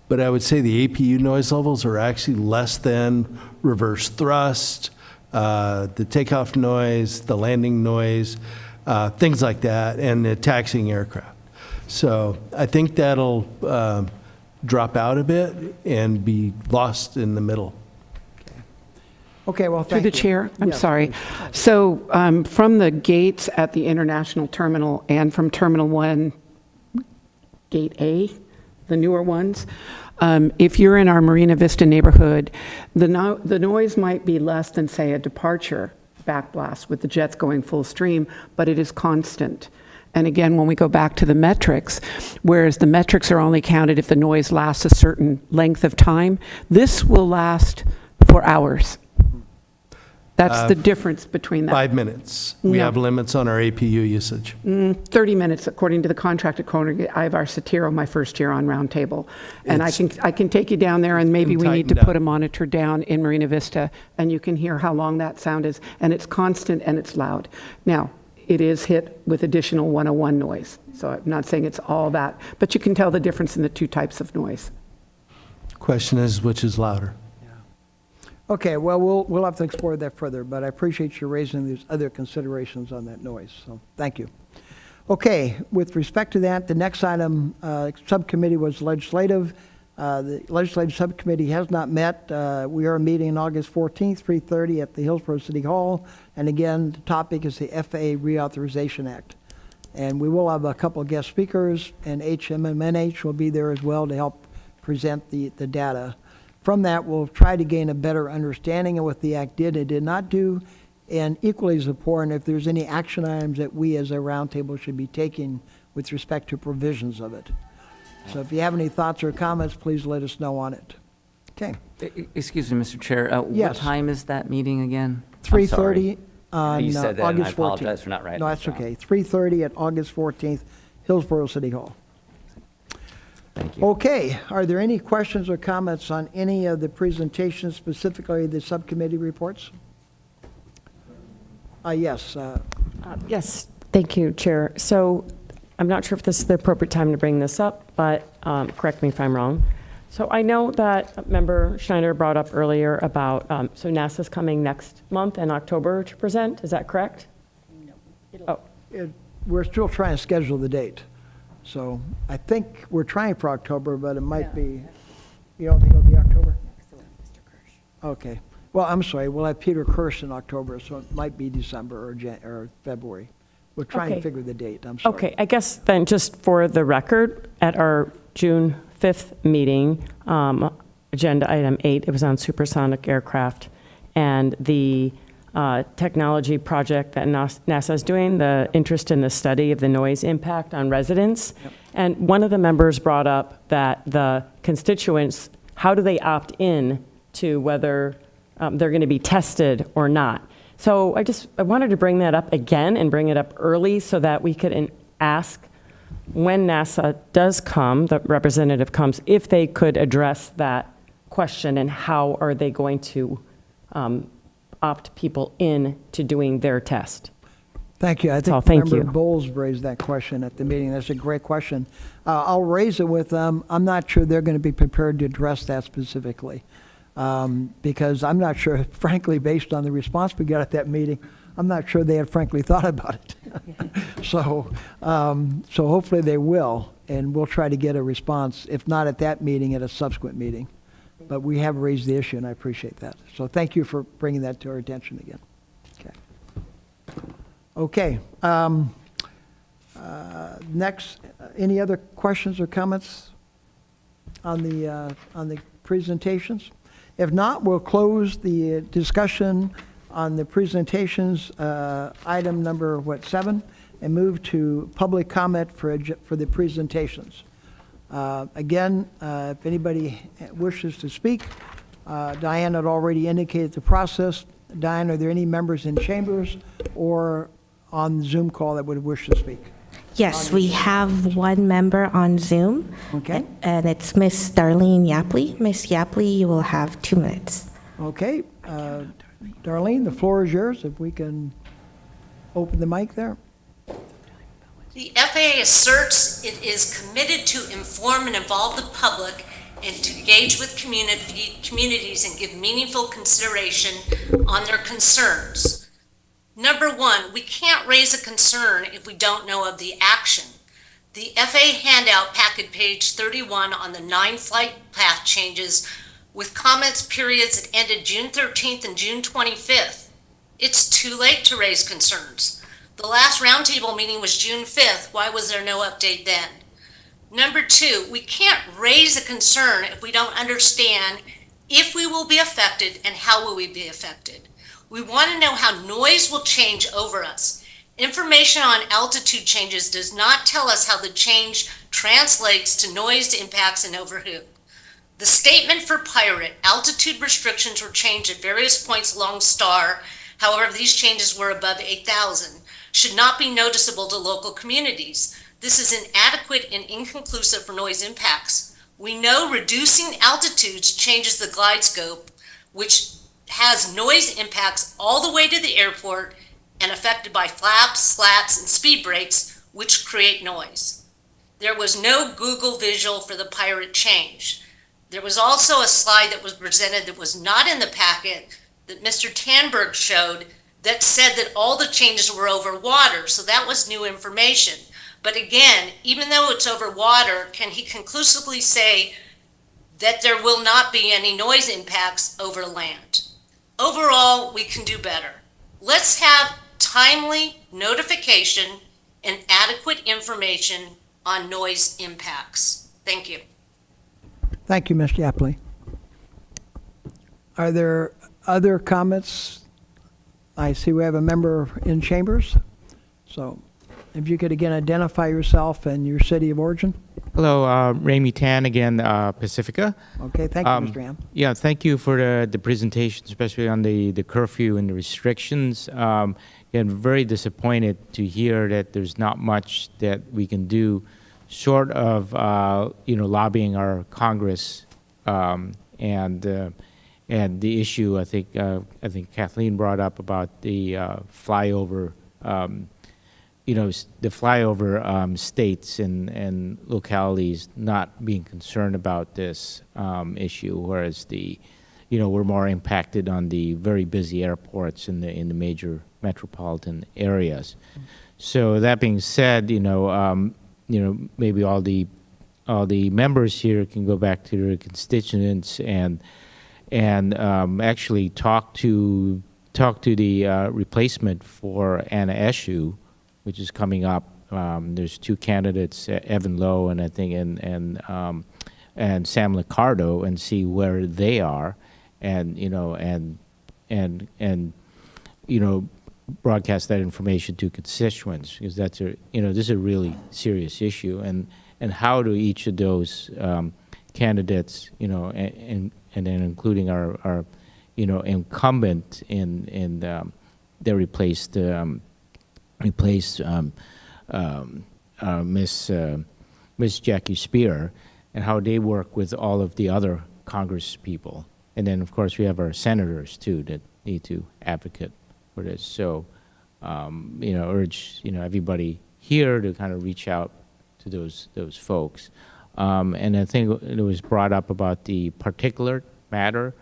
but I would say the APU noise levels are actually less than reverse thrust, the takeoff noise, the landing noise, things like that, and the taxiing aircraft. So I think that'll drop out a bit and be lost in the middle. Okay, well, Through thank the you. chair, I'm Yes, sorry. please. So from the gates at the international terminal and from Terminal 1, Gate A, the newer ones, if you're in our Marina Vista neighborhood, the noise might be less than, say, a departure backblast with the jets going full stream, but it is constant. And again, when we go back to the metrics, whereas the metrics are only counted if the noise lasts a certain length of time, this will last for hours. That's the difference between that. 5 minutes. We No. have limits on our APU usage. 30 minutes, according to the contract at Koenig. I have our Satiro my first year on Roundtable. And I can take you down there, and maybe we need to tightened put up. a monitor down in Marina Vista, and you can hear how long that sound is. And it's constant and it's loud. Now, it is hit with additional 101 noise. So I'm not saying it's all that, but you can tell the difference in the two types of noise. Question is, which is louder? Okay, well, we'll have to explore that further, but I appreciate you raising these other considerations on that noise, so thank you. Okay, with respect to that, the next item, subcommittee was legislative. The legislative subcommittee has not met. We are meeting on August 14th, 3:30 at the Hillsborough City Hall, and again, the topic is the FAA Reauthorization Act. And we will have a couple of guest speakers, and HMMNH will be there as well to help present the data. From that, we'll try to gain a better understanding of what the act did and did not do, and equally as important, if there's any action items that we as a roundtable should be taking with respect to provisions of it. So if you have any thoughts or comments, please let us know on it. Okay. Excuse me, Mr. Chair. Yes. What time is that meeting again? 3:30 on You said that, and I August 14th. apologize for not writing No, it that's down. okay. 3:30 at August 14th, Hillsborough City Hall. Thank you. Okay, are there any questions or comments on any of the presentations, specifically the subcommittee reports? Yes. Yes, thank you, Chair. So I'm not sure if this is the appropriate time to bring this up, but correct me if I'm wrong. So I know that Member Schneider brought up earlier about, so NASA's coming next month in October to present, is that correct? No. Oh, We're still trying to schedule the date. So I think we're trying for October, but it might be, you don't think it'll be October? Okay. Well, I'm sorry, we'll have Peter Kirsch in October, so it might be December or February. We're trying to Okay. figure the date, I'm sorry. okay, I guess then just for the record, at our June 5th meeting, agenda item 8, it was on supersonic aircraft and the technology project that NASA is doing, the interest in the study of the noise impact on residents. Yep. And one of the members brought up that the constituents, how do they opt in to whether they're going to be tested or not? So I wanted to bring that up again and bring it up early so that we could ask when NASA does come, the representative comes, if they could address that question and how are they going to opt people in to doing their test. Thank you. I all. think Thank Member you. Bowles raised that question at the meeting. That's a great question. I'll raise it with them. I'm not sure they're going to be prepared to address that specifically because I'm not sure, frankly, based on the response we got at that meeting, I'm not sure they had frankly thought about it. So hopefully they will, and we'll try to get a response, if not at that meeting, at a subsequent meeting. But we have raised the issue, and I appreciate that. So thank you for bringing that to our attention again. Okay. Next, any other questions or comments on the presentations? If not, we'll close the discussion on the presentations, item number, 7, and move to public comment for the presentations. Again, if anybody wishes to speak, Diane had already indicated the process. Diane, are there any members in chambers or on the Zoom call that would wish to speak? Yes, we have one member on Zoom. Okay. And it's Miss Darlene Yapley. Miss Yapley, you will have 2 minutes. Okay. Darlene, the floor is yours. If we can open the mic there. The FAA asserts it is committed to inform and involve the public and to engage with communities and give meaningful consideration on their concerns. Number 1, we can't raise a concern if we don't know of the action. The FAA handout packet page 31 on the 9 flight path changes with comments periods that ended June 13th and June 25th. It's too late to raise concerns. The last roundtable meeting was June 5th. Why was there no update then? Number 2, we can't raise a concern if we don't understand if we will be affected and how will we be affected. We want to know how noise will change over us. Information on altitude changes does not tell us how the change translates to noise impacts and overhead. The statement for Pirate, altitude restrictions were changed at various points along Star. However, these changes were above 8,000, should not be noticeable to local communities. This is inadequate and inconclusive for noise impacts. We know reducing altitudes changes the glide scope, which has noise impacts all the way to the airport and affected by flaps, slats, and speed brakes, which create noise. There was no Google visual for the Pirate change. There was also a slide that was presented that was not in the packet that Mr. Tanberg showed that said that all the changes were over water, so that was new information. But again, even though it's over water, can he conclusively say that there will not be any noise impacts over land? Overall, we can do better. Let's have timely notification and adequate information on noise impacts. Thank you. Thank you, Ms. Yapley. Are there other comments? I see we have a member in chambers. So if you could again identify yourself and your city of origin. Hello, Ramey Tan again, Pacifica. Okay, thank you, Mr. Ham. Yeah, thank you for the presentation, especially on the curfew and the restrictions. Again, very disappointed to hear that there's not much that we can do short of lobbying our Congress and the issue I think Kathleen brought up about the flyover. The flyover states and localities not being concerned about this issue, whereas we're more impacted on the very busy airports in the major metropolitan areas. So that being said, maybe all the members here can go back to their constituents and actually talk to the replacement for Anna Eshoo, which is coming up. There's two candidates, Evan Lowe and I think and Sam Liccardo, and see where they are, and broadcast that information to constituents, because this is a really serious issue, and how do each of those candidates, and then including our incumbent in they replaced Miss Jackie Spear, and how they work with all of the other Congress people. And then, of course, we have our senators, too, that need to advocate for this. So, urge, everybody here to kind of reach out to those folks. And I think it was brought up about the particulate matter.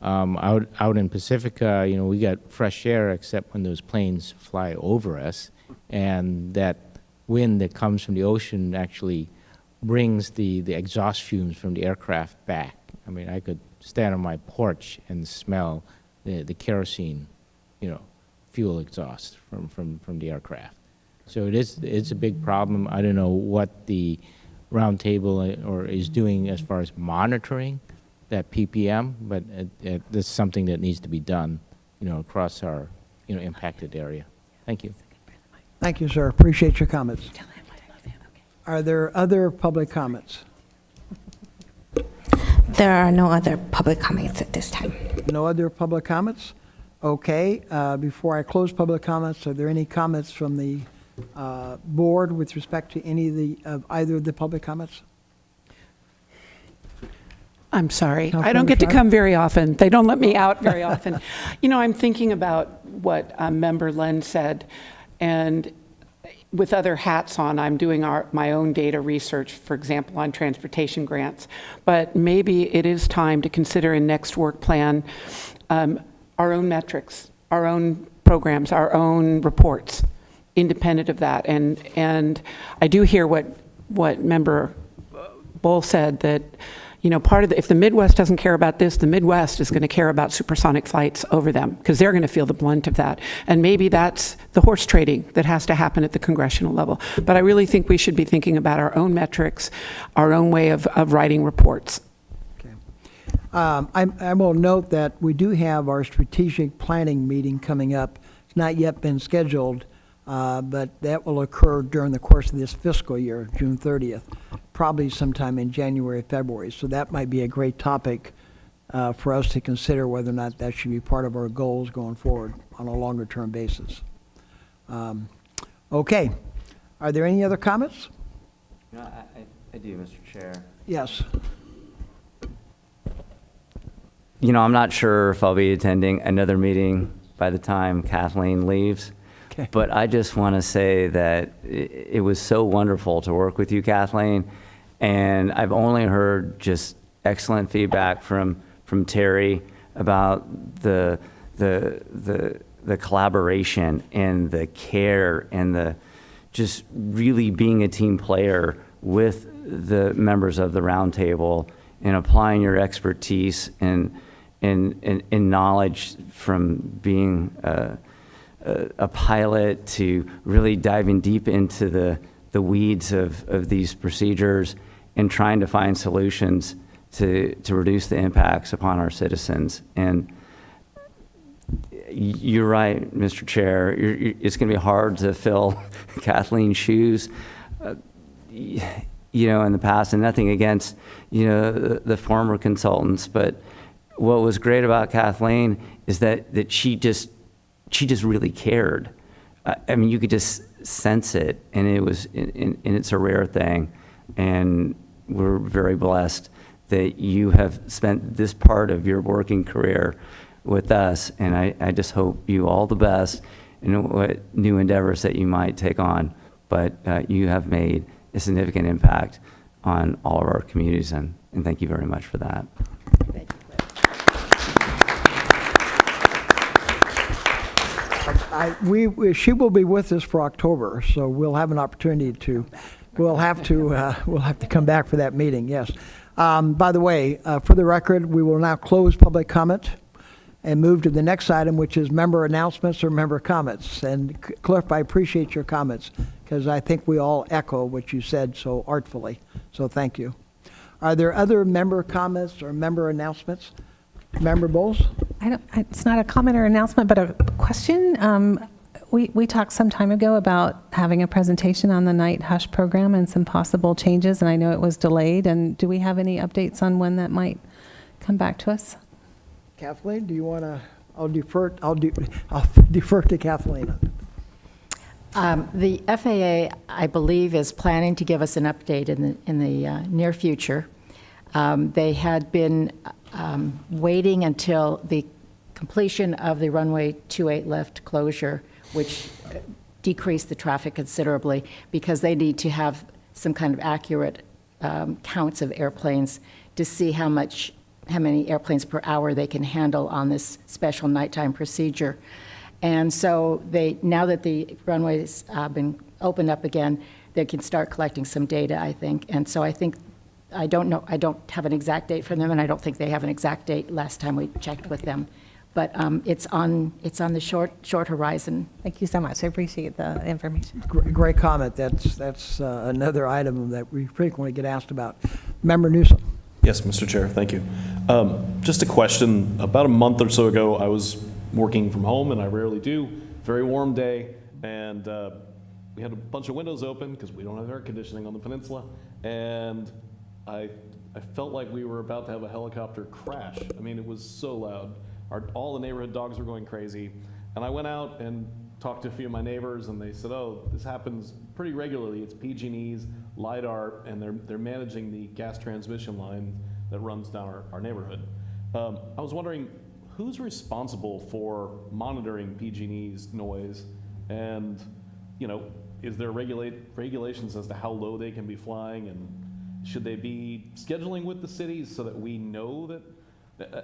Out in Pacifica, we got fresh air except when those planes fly over us, and that wind that comes from the ocean actually brings the exhaust fumes from the aircraft back. I mean, I could stand on my porch and smell the kerosene, fuel exhaust from the aircraft. So it's a big problem. I don't know what the roundtable is doing as far as monitoring that ppm, but that's something that needs to be done, across our, impacted area. Thank you. Thank you, sir. Appreciate your comments. Are there other public comments? There are no other public comments at this time. No other public comments? Okay. Before I close public comments, are there any comments from the board with respect to any of either of the public comments? I'm sorry. I don't get to come very often. They don't let me out very often. I'm thinking about what Member Len said, and with other hats on, I'm doing my own data research, for example, on transportation grants. But maybe it is time to consider in next work plan our own metrics, our own programs, our own reports, independent of that. And I do hear what Member Bull said, that part of if the Midwest doesn't care about this, the Midwest is going to care about supersonic flights over them, because they're going to feel the blunt of that. And maybe that's the horse trading that has to happen at the congressional level. But I really think we should be thinking about our own metrics, our own way of writing reports. Okay. I will note that we do have our strategic planning meeting coming up. It's not yet been scheduled. but that will occur during the course of this fiscal year, June 30th, probably sometime in January, February. So that might be a great topic for us to consider whether or not that should be part of our goals going forward on a longer-term basis. Okay. Are there any other comments? No, I do, Mr. Chair. Yes. You know, I'm not sure if I'll be attending another meeting by the time Kathleen leaves. Okay. But I just want to say that it was so wonderful to work with you, Kathleen. And I've only heard just excellent feedback from Terry about the collaboration and the care and the just really being a team player with the members of the roundtable and applying your expertise and knowledge from being a pilot to really diving deep into the weeds of these procedures and trying to find solutions to reduce the impacts upon our citizens. And you're right, Mr. Chair. It's going to be hard to fill Kathleen's shoes, you know, in the past, and nothing against, you know, the former consultants. But what was great about Kathleen is that she just really cared. I mean, you could just sense it, and and it's a rare thing. And we're very blessed that you have spent this part of your working career with us, and I just hope you all the best in what new endeavors that you might take on. But you have made a significant impact on all of our communities, and thank you very much for that. Thank you. She will be with us for October, so we'll have an opportunity to, we'll have to come back for that meeting, yes. By the way, for the record, we will now close public comment and move to the next item, which is member announcements or member comments. And Cliff, I appreciate your comments, because I think we all echo what you said so artfully, so thank you. Are there other member comments or member announcements? Member Bowles? It's not a comment or announcement, but a question. We talked some time ago about having a presentation on the night hush program and some possible changes, and I know it was delayed. And do we have any updates on when that might come back to us? Kathleen, do you want to? I'll defer to Kathleen. The FAA, I believe, is planning to give us an update in the near future. They had been waiting until the completion of the runway 28 left closure, which decreased the traffic considerably, because they need to have some kind of accurate counts of airplanes to see how many airplanes per hour they can handle on this special nighttime procedure. And so now that the runway's been opened up again, they can start collecting some data, I think. And so I don't know, I don't have an exact date from them, and I don't think they have an exact date last time we checked with them. But it's on the short horizon. Thank you so much. I appreciate the information. Great comment. That's another item that we frequently get asked about. Member Newsom. Yes, Mr. Chair, thank you. Just a question. About a month or so ago, I was working from home, and I rarely do. Very warm day, and we had a bunch of windows open because we don't have air conditioning on the peninsula, and I felt like we were about to have a helicopter crash. I mean, it was so loud. All the neighborhood dogs were going crazy, and I went out and talked to a few of my neighbors, and they said, "Oh, this happens pretty regularly. It's PG&E's LIDAR, and they're managing the gas transmission line that runs down our neighborhood." I was wondering, who's responsible for monitoring PG&E's noise, and is there regulations as to how low they can be flying, and should they be scheduling with the cities so that we know that?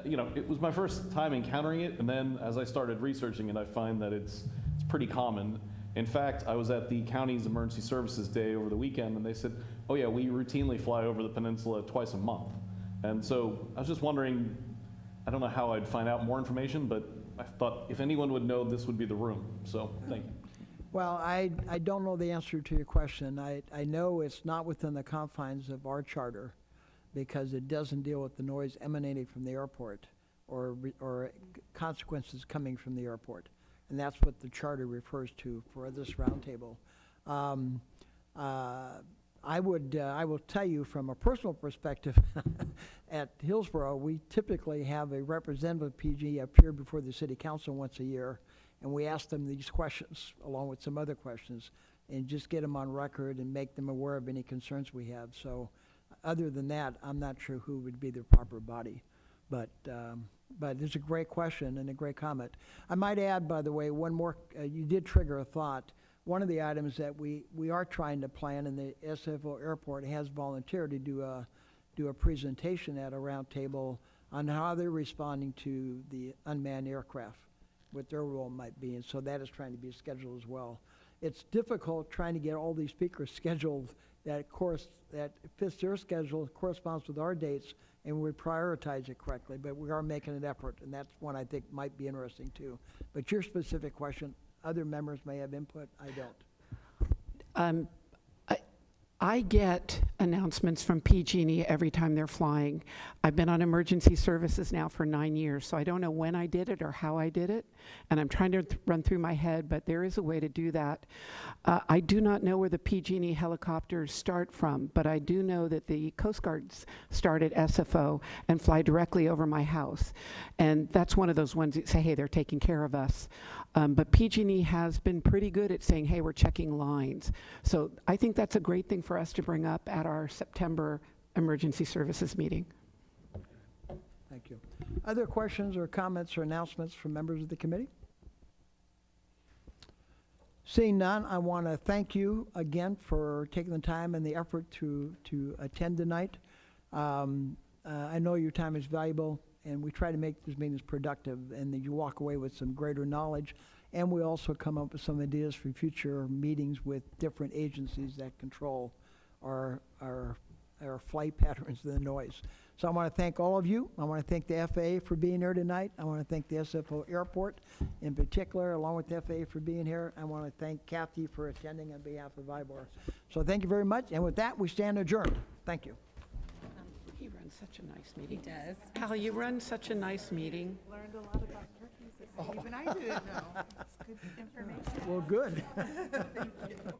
It was my first time encountering it, and then as I started researching it, I find that it's pretty common. In fact, I was at the county's emergency services day over the weekend, and they said, "Oh yeah, we routinely fly over the peninsula twice a month." And so I was just wondering, I don't know how I'd find out more information, but I thought if anyone would know, this would be the room. So thank you. Well, I don't know the answer to your question. I know it's not within the confines of our charter, because it doesn't deal with the noise emanating from the airport or consequences coming from the airport. and that's what the charter refers to for this roundtable. I will tell you from a personal perspective, at Hillsborough, we typically have a representative of PG appear before the city council once a year, and we ask them these questions, along with some other questions, and just get them on record and make them aware of any concerns we have. So other than that, I'm not sure who would be the proper body. But it's a great question and a great comment. I might add, by the way, one more, you did trigger a thought. One of the items that we are trying to plan, and the SFO Airport has volunteered to do a presentation at a roundtable on how they're responding to the unmanned aircraft, what their role might be, and so that is trying to be scheduled as well. It's difficult trying to get all these speakers scheduled that fits their schedule, corresponds with our dates, and we prioritize it correctly, but we are making an effort, and that's one I think might be interesting too. But your specific question, other members may have input, I don't. I get announcements from PG&E every time they're flying. I've been on emergency services now for 9 years, so I don't know when I did it or how I did it, and I'm trying to run through my head, but there is a way to do that. I do not know where the PG&E helicopters start from, but I do know that the Coast Guards start at SFO and fly directly over my house, and that's one of those ones that say, hey, they're taking care of us. But PG&E has been pretty good at saying, hey, we're checking lines. So I think that's a great thing for us to bring up at our September emergency services meeting. Thank you. Other questions or comments or announcements from members of the committee? Seeing none, I want to thank you again for taking the time and the effort to attend tonight. I know your time is valuable, and we try to make this meeting as productive, and that you walk away with some greater knowledge. And we also come up with some ideas for future meetings with different agencies that control our flight patterns and the noise. So I want to thank all of you. I want to thank the FAA for being here tonight. I want to thank the SFO Airport in particular, along with the FAA for being here. I want to thank Kathy for attending on behalf of IBOR. So thank you very much. And with that, we stand adjourned. Thank you. He runs such a nice meeting. He does. Al, you run such a nice meeting. Learned a lot about turkeys that even I didn't know. It's good information. Well, good. Thank you.